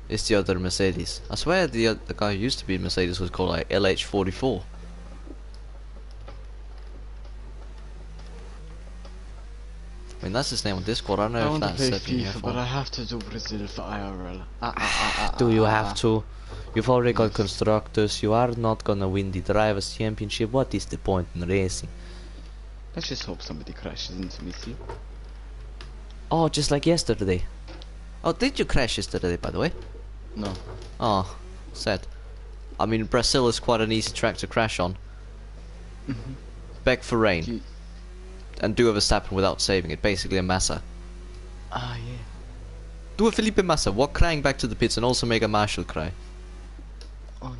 is the other Mercedes. I swear the guy who used to be in Mercedes was called like LH44. I mean, that's his name on Discord. I don't know if that's set in FIFA, but I have to do Brazil for IRL. Do you have to? You've already got constructors. You are not gonna win the drivers' championship. What is the point in racing? Let's just hope somebody crashes into me, see? Oh, just like yesterday. Oh, did you crash yesterday, by the way? No. Oh, sad. I mean, Brazil is quite an easy track to crash on. Back for rain. And do a Verstappen without saving it. Basically a Massa. Ah, yeah. Do a Felipe Massa. Walk crying back to the pits and also make a Marshall cry. Oh, no.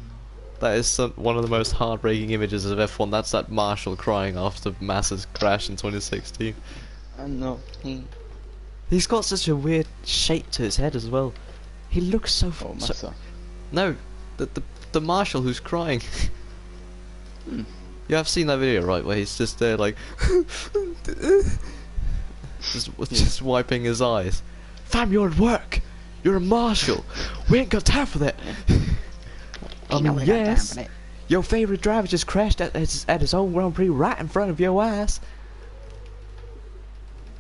That is one of the most heartbreaking images of F1. That's that Marshall crying after Massa's crash in 2016. I know. He's got such a weird shape to his head as well. He looks so... Oh, Massa. No, the Marshal who's crying. You have seen that video, right, where he's just there like... just wiping his eyes. Fam, you're at work! You're a Marshal! We ain't got time for that! I mean, yes, your favourite driver just crashed at his own Grand Prix right in front of your ass.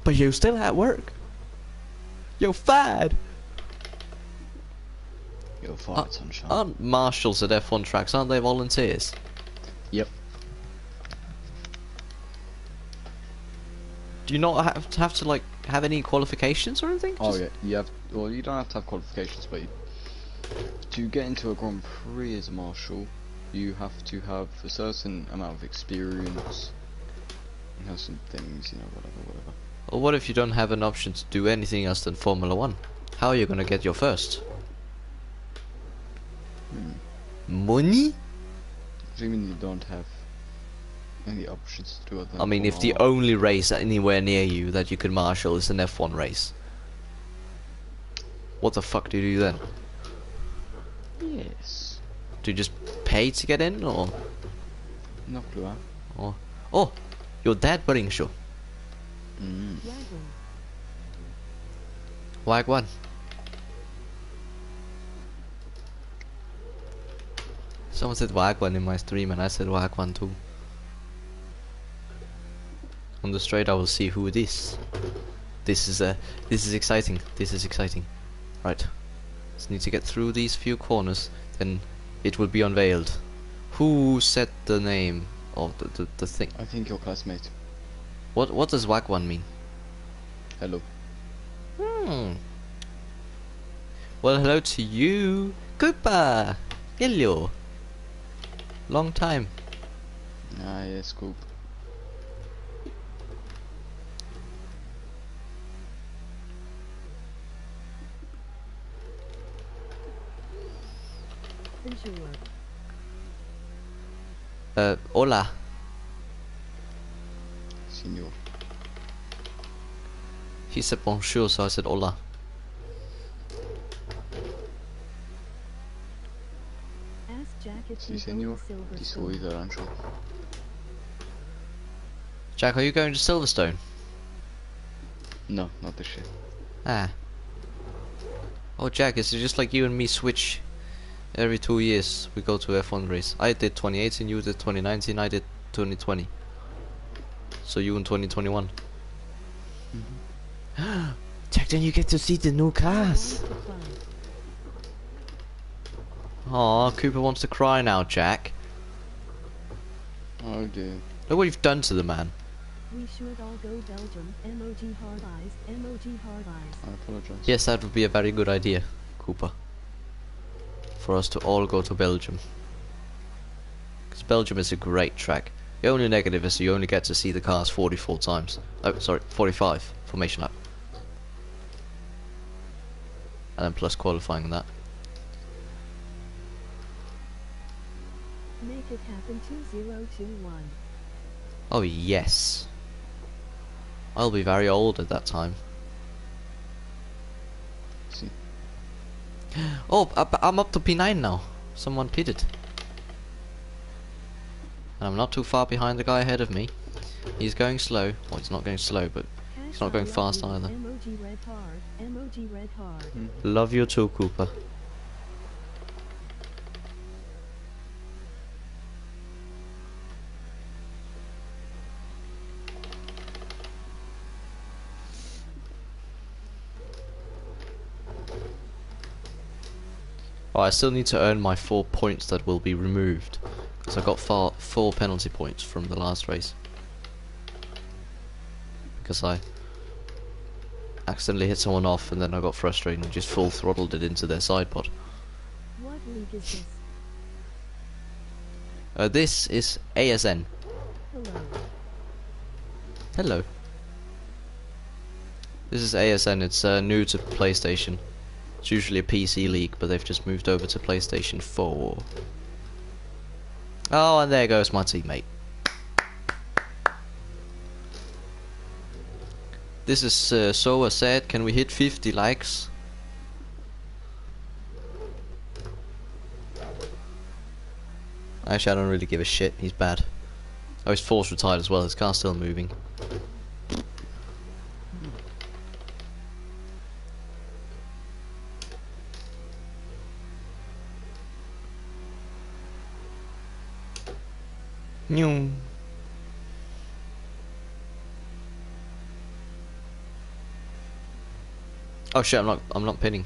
But you're still at work. You're fired. You're fired, sunshine. Aren't marshals at F1 tracks, aren't they volunteers? Yep. Do you not have to like have any qualifications or anything? Oh yeah, you have. Well, you don't have to have qualifications, but to get into a Grand Prix as a marshal, you have to have a certain amount of experience and have some things, you know, whatever. Well, what if you don't have an option to do anything else than Formula 1? How are you gonna get your first? Money? What do you mean you don't have any options to do it? I mean, if the only race anywhere near you that you can marshal is an F1 race, what the fuck do you do then? Yes. Do you just pay to get in, or? No clue. Oh, your dad brings you. Mm. Wagwan. Someone said Wagwan in my stream and I said Wagwan too. On the straight I will see who it is. This is exciting. This is exciting. Right. Just need to get through these few corners, then it will be unveiled. Who said the name of the thing? I think your classmate. What does Wagwan mean? Hello. Well, hello to you, Koopa. Hello. Long time. Ah, yes, Coop. Hola. Senor. He said bonjour, so I said hola. Si, senor. Ti soy derancho. Jack, are you going to Silverstone? No, not this shit. Ah. Oh, Jack, is it just like you and me switch every 2 years? We go to F1 race. I did 2018, you did 2019, I did 2020. So you in 2021. Jack, then you get to see the new cars. Aw, Cooper wants to cry now, Jack. Oh dear. Look what you've done to the man. We should all go Belgium. MOG hard eyes. MOG hard eyes. I apologize. Yes, that would be a very good idea, Cooper. For us to all go to Belgium. Because Belgium is a great track. The only negative is you only get to see the cars 44 times. Oh, sorry, 45 formation lap. And then plus qualifying and that. Make it happen 2021. Oh yes. I'll be very old at that time. Si. Oh, I'm up to P9 now. Someone pitted. And I'm not too far behind the guy ahead of me. He's going slow. Well, he's not going slow, but he's not going fast either. MOG red hard. MOG red hard. Love you too, Cooper. Oh, I still need to earn my 4 points that will be removed. Because I got 4 penalty points from the last race. Because I accidentally hit someone off and then I got frustrated and just full throttled it into their side pod. What league is this? This is ASN. Hello. Hello. This is ASN, it's new to PlayStation. It's usually a PC league, but they've just moved over to PlayStation 4. Oh, and there goes my teammate. This is so sad. Can we hit 50 likes? Actually, I don't really give a shit. He's bad. Oh, he's force retired as well. His car's still moving. Nyung. Oh shit, I'm not pinning.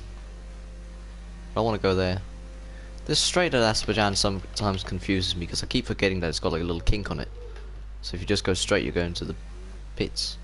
I want to go there. This straight at Azerbaijan sometimes confuses me because I keep forgetting that it's got like a little kink on it. So if you just go straight, you go into the pits.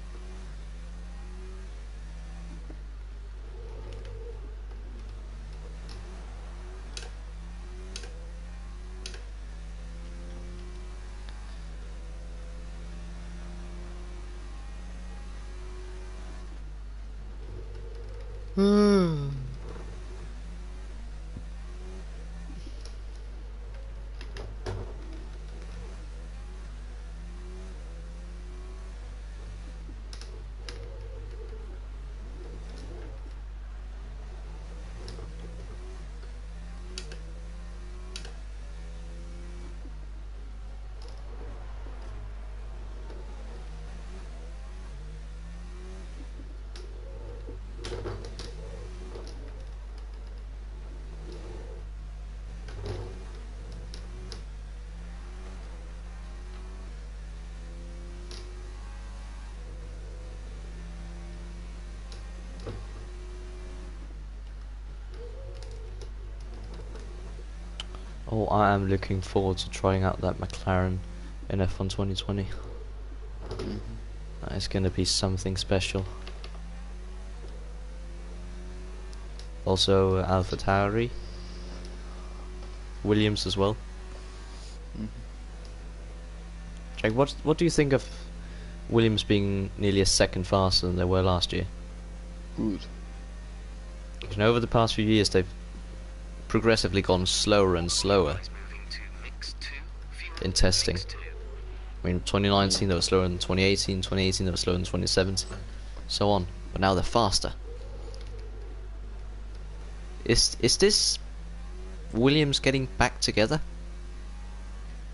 Oh, I am looking forward to trying out that McLaren in F1 2020. Mhm. It's gonna be something special. Also, AlphaTauri, Williams as well. Mhm. Jake, what do you think of Williams being nearly a second faster than they were last year? Good. You know, over the past few years, they've progressively gone slower and slower Moving to mix 2. Fuel in testing. mix 2. I mean, 2019 they were slower than 2018, 2018 they were slower than 2017, so on. But now they're faster. Is this Williams getting back together?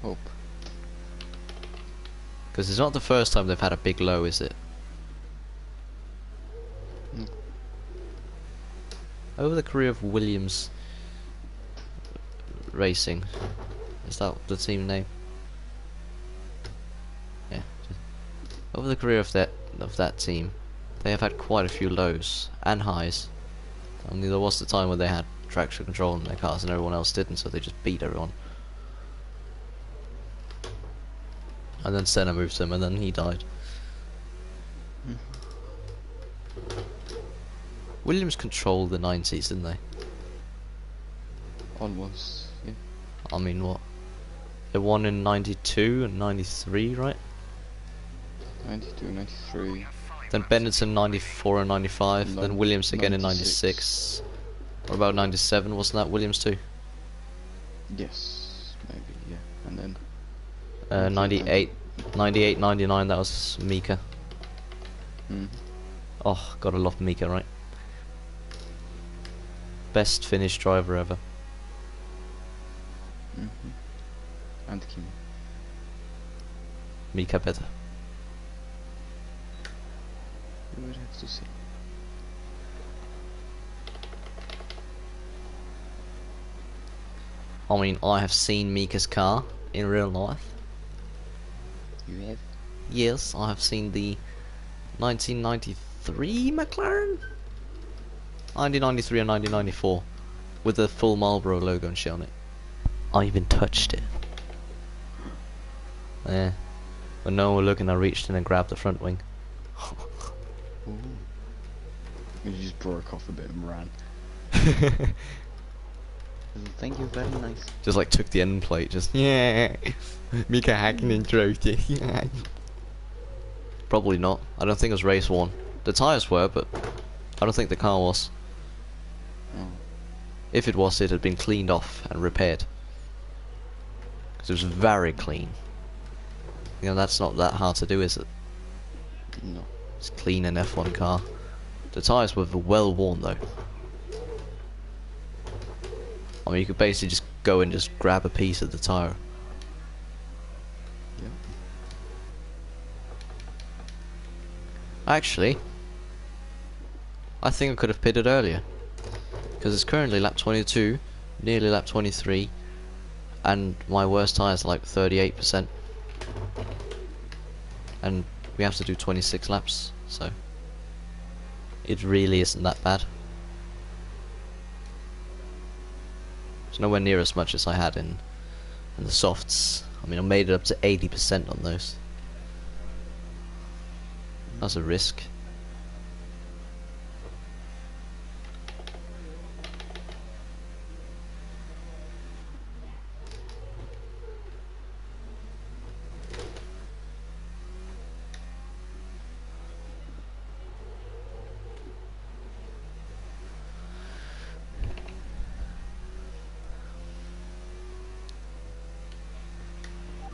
Hope. Because it's not the first time they've had a big low, is it? Mm. Over the career of Williams Racing, is that the team name? Yeah. Over the career of that team, they have had quite a few lows and highs. I mean, there was the time when they had traction control in their cars and everyone else didn't, so they just beat everyone. And then Senna moved him, and then he died. Williams controlled the 90s, didn't they? Almost. Yeah. I mean, what? They won in 92 and 93, right? 92, 93. Then Benetton 94 and 95, then Williams again in 96. What about 97? Wasn't that Williams too? Yes, maybe, yeah. And then 98, 99, that was Mika. Mhm. Oh, gotta love Mika, right? Best Finnish driver ever. Mhm. And Kimi. Mika better. You would have to see. I mean, I have seen Mika's car in real life. You have? Yes, I have seen the 1993 McLaren? 1993 and 1994 with the full Marlboro logo and shit on it. I even touched it. Yeah. When no one was looking, I reached in and grabbed the front wing. Ooh. You just broke off a bit and ran. Thank you, very nice. Just like took the end plate, just yeah. Mika Hakkinen drove it. Yeah. Probably not. I don't think it was race one. The tyres were, but I don't think the car was. Oh. If it was, it had been cleaned off and repaired. Because it was very clean. You know, that's not that hard to do, is it? No. It's clean an F1 car. The tyres were well worn though. I mean, you could basically just go and just grab a piece of the tyre. Yeah. Actually, I think I could have pitted earlier. Because it's currently lap 22, nearly lap 23, and my worst tyres are like 38%. And we have to do 26 laps, so it really isn't that bad. It's nowhere near as much as I had in the softs. I mean, I made it up to 80% on those. That's a risk.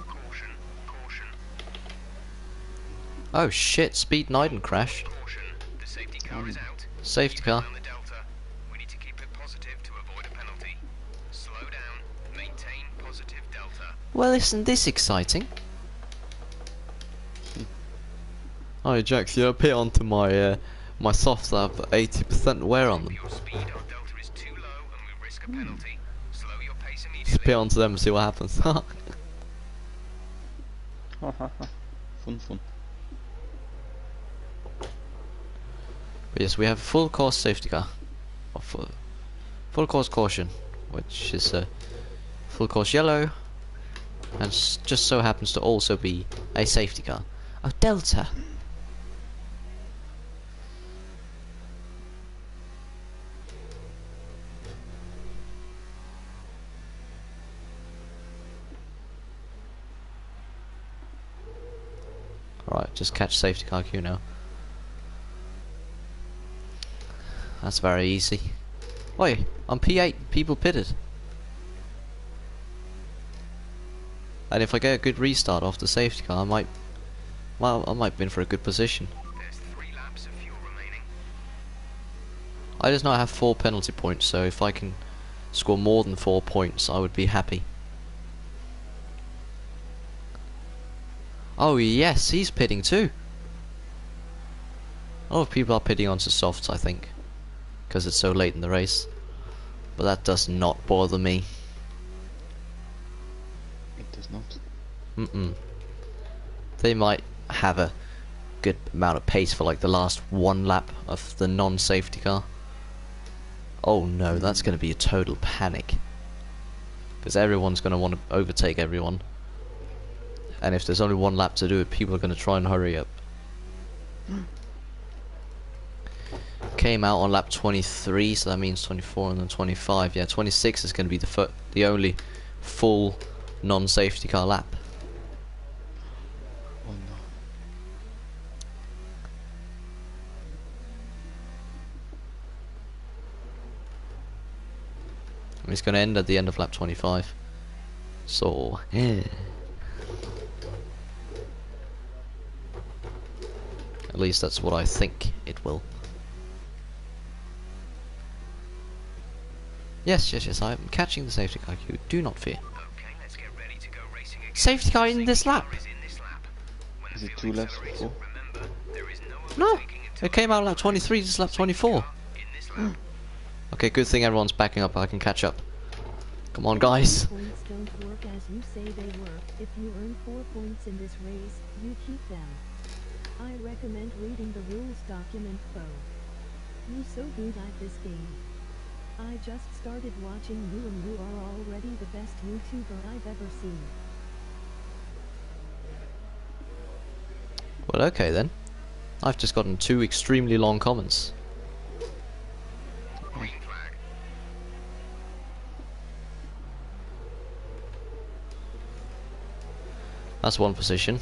Caution, caution, Oh shit, Speed Niden crashed. caution. The safety car is out. Safety car. On the delta. We need to keep it positive to avoid a penalty. Slow down. Maintain positive delta. Well, isn't this exciting? Hi Jax, yeah, pit onto my my softs that have 80% wear on them. Your speed on delta is too low and we risk a penalty. Slow your pace Just immediately. pit onto them and see what happens. Fun. But yes, we have full course safety car. Or full course caution, which is full course yellow, and just so happens to also be a safety car. Oh, Delta. Alright, just catch safety car queue now. That's very easy. Oi, I'm P8, people pitted. And if I get a good restart off the safety car, I might be in for a good position. There's 3 laps of fuel remaining. I just know I have 4 penalty points, so if I can score more than 4 points, I would be happy. Oh yes, he's pitting too. A lot of people are pitting onto softs, I think, because it's so late in the race. But that does not bother me. It does not. They might have a good amount of pace for like the last 1 lap of the non-safety car. Oh no, that's going to be a total panic. Because everyone's going to want to overtake everyone. And if there's only 1 lap to do it, people are going to try and hurry up. Came out on lap 23, so that means 24 and then 25. Yeah, 26 is going to be the only full non-safety car lap. Oh no. And it's going to end at the end of lap 25. So, yeah. At least that's what I think it will. Yes, I'm catching the safety car queue. Do not fear. Okay, let's get ready to go racing again. Safety car in this lap. Is in this lap. When Is the it fuel 2 laps accelerates, before? remember, there is No, overtaking until it came out lap 23 to lap 24. in this lap. Okay, good thing everyone's backing up. I can catch up. Come on, guys. Points don't work as you say they work. If you earn 4 points in this race, you keep them. I recommend reading the rules document though. You so good at this game. I just started watching you and you are already the best YouTuber I've ever seen. Well, okay then. I've just gotten 2 extremely long comments. Green flag. That's 1 position.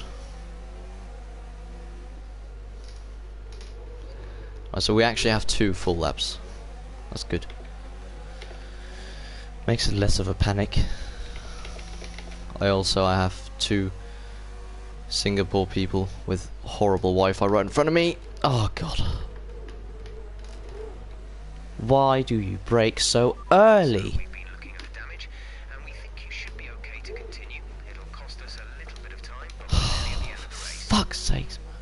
Right, so we actually have 2 full laps. That's good. Makes it less of a panic. I have 2 Singapore people with horrible Wi-Fi right in front of me. Oh god. Why do you brake so early? We've been looking at the damage, and we think you should be okay to continue. It'll cost us a little bit of time, but we're nearly at the end of the race. Fuck's sakes, man.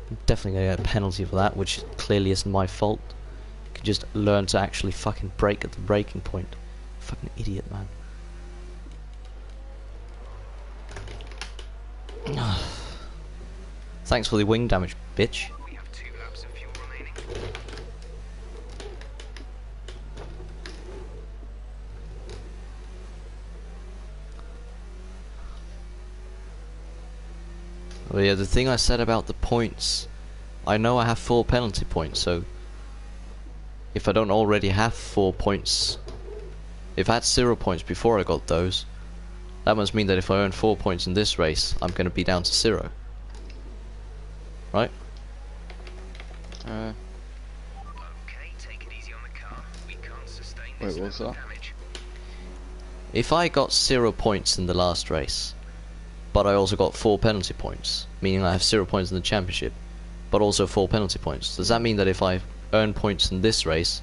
I'm definitely gonna get a penalty for that, which clearly isn't my fault. You can just learn to actually fucking brake at the braking point. Fucking idiot, man. Thanks for the wing damage, bitch. We have 2 laps of fuel remaining. Oh yeah, the thing I said about the points, I know I have 4 penalty points, so if I don't already have 4 points, if I had 0 points before I got those, that must mean that if I earn 4 points in this race, I'm going to be down to 0. Right? Okay, take it easy on the car. We can't sustain Wait, this what's level of that? damage. If I got 0 points in the last race, but I also got 4 penalty points, meaning I have 0 points in the championship, but also 4 penalty points, does that mean that if I earn points in this race,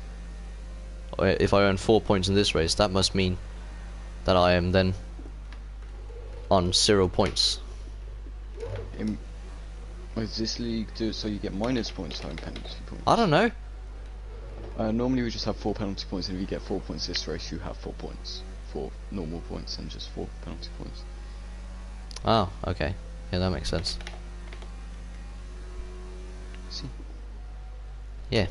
or if I earn 4 points in this race, that must mean that I am then on 0 points? Does this league do it so you get minus points and penalty points? I don't know. Normally we just have 4 penalty points, and if you get 4 points this race, you have 4 points. 4 normal points and just 4 penalty points. Oh, okay. Yeah, that makes sense. See? Yeah.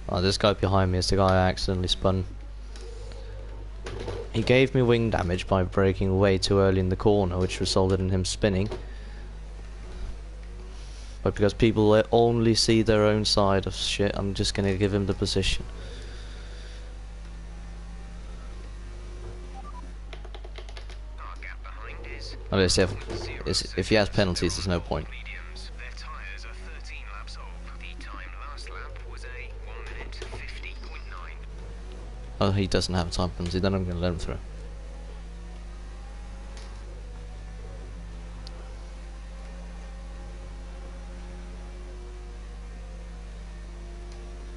Oh, this guy behind me is the guy I accidentally spun. He gave me wing damage by braking way too early in the corner, which resulted in him spinning. But because people only see their own side of shit, I'm just gonna give him the position. Our gap behind is Unless if he has penalties, there's no point. mediums. Their tyres are 13 laps old. The time last lap was a 1 minute 50.9. Oh, he doesn't have a time penalty, then I'm gonna let him through.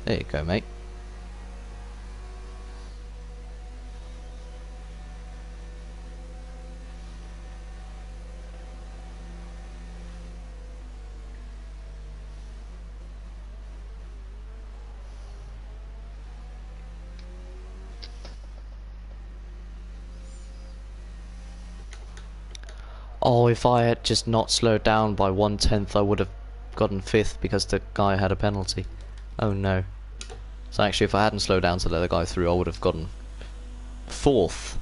There you go, mate. Oh, if I had just not slowed down by 1/10, I would have gotten 5th because the guy had a penalty. Oh no. So actually, if I hadn't slowed down to let the guy through, I would have gotten 4th,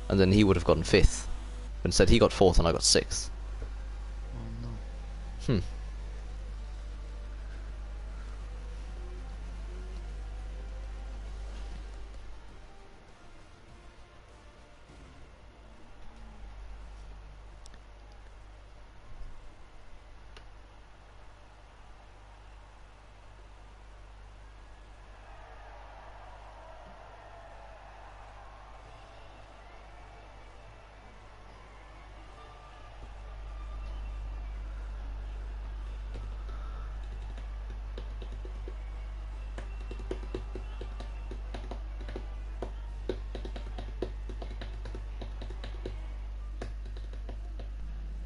and then he would have gotten 5th. But instead, he got 4th and I got 6th. Oh no. Hmm.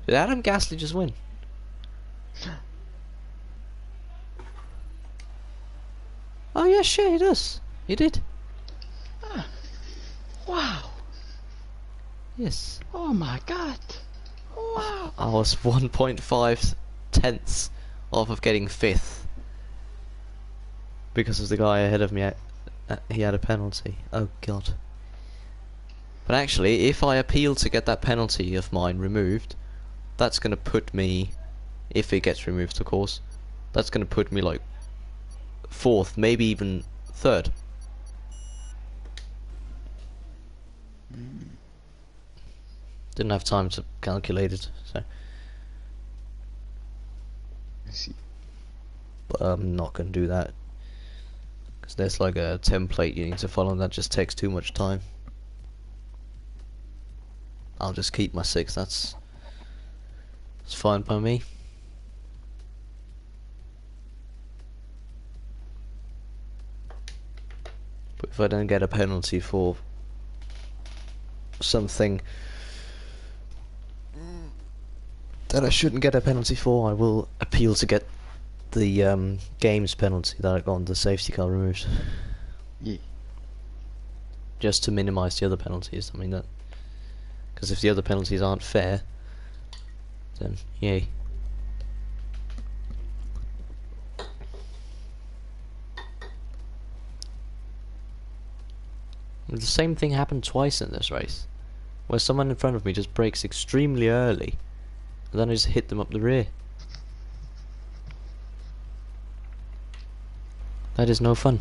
Did Adam Gasly just win? Oh yeah, sure, he does. He did. Ah. Wow. Yes. Oh my god. Wow. I was 1.5 tenths off of getting 5th because of the guy ahead of me. He had a penalty. Oh god. But actually, if I appeal to get that penalty of mine removed, that's gonna put me, if it gets removed of course, that's gonna put me like 4th, maybe even 3rd. Didn't have time to calculate it, so. I see. But I'm not gonna do that because there's like a template you need to follow that just takes too much time. I'll just keep my 6th, that's fine by me. But if I don't get a penalty for something that I shouldn't get a penalty for, I will appeal to get the games penalty that I got on the safety car removed. Yeah. Just to minimise the other penalties. I mean that, because if the other penalties aren't fair, then yay. The same thing happened twice in this race, where someone in front of me just brakes extremely early, and then I just hit them up the rear. That is no fun.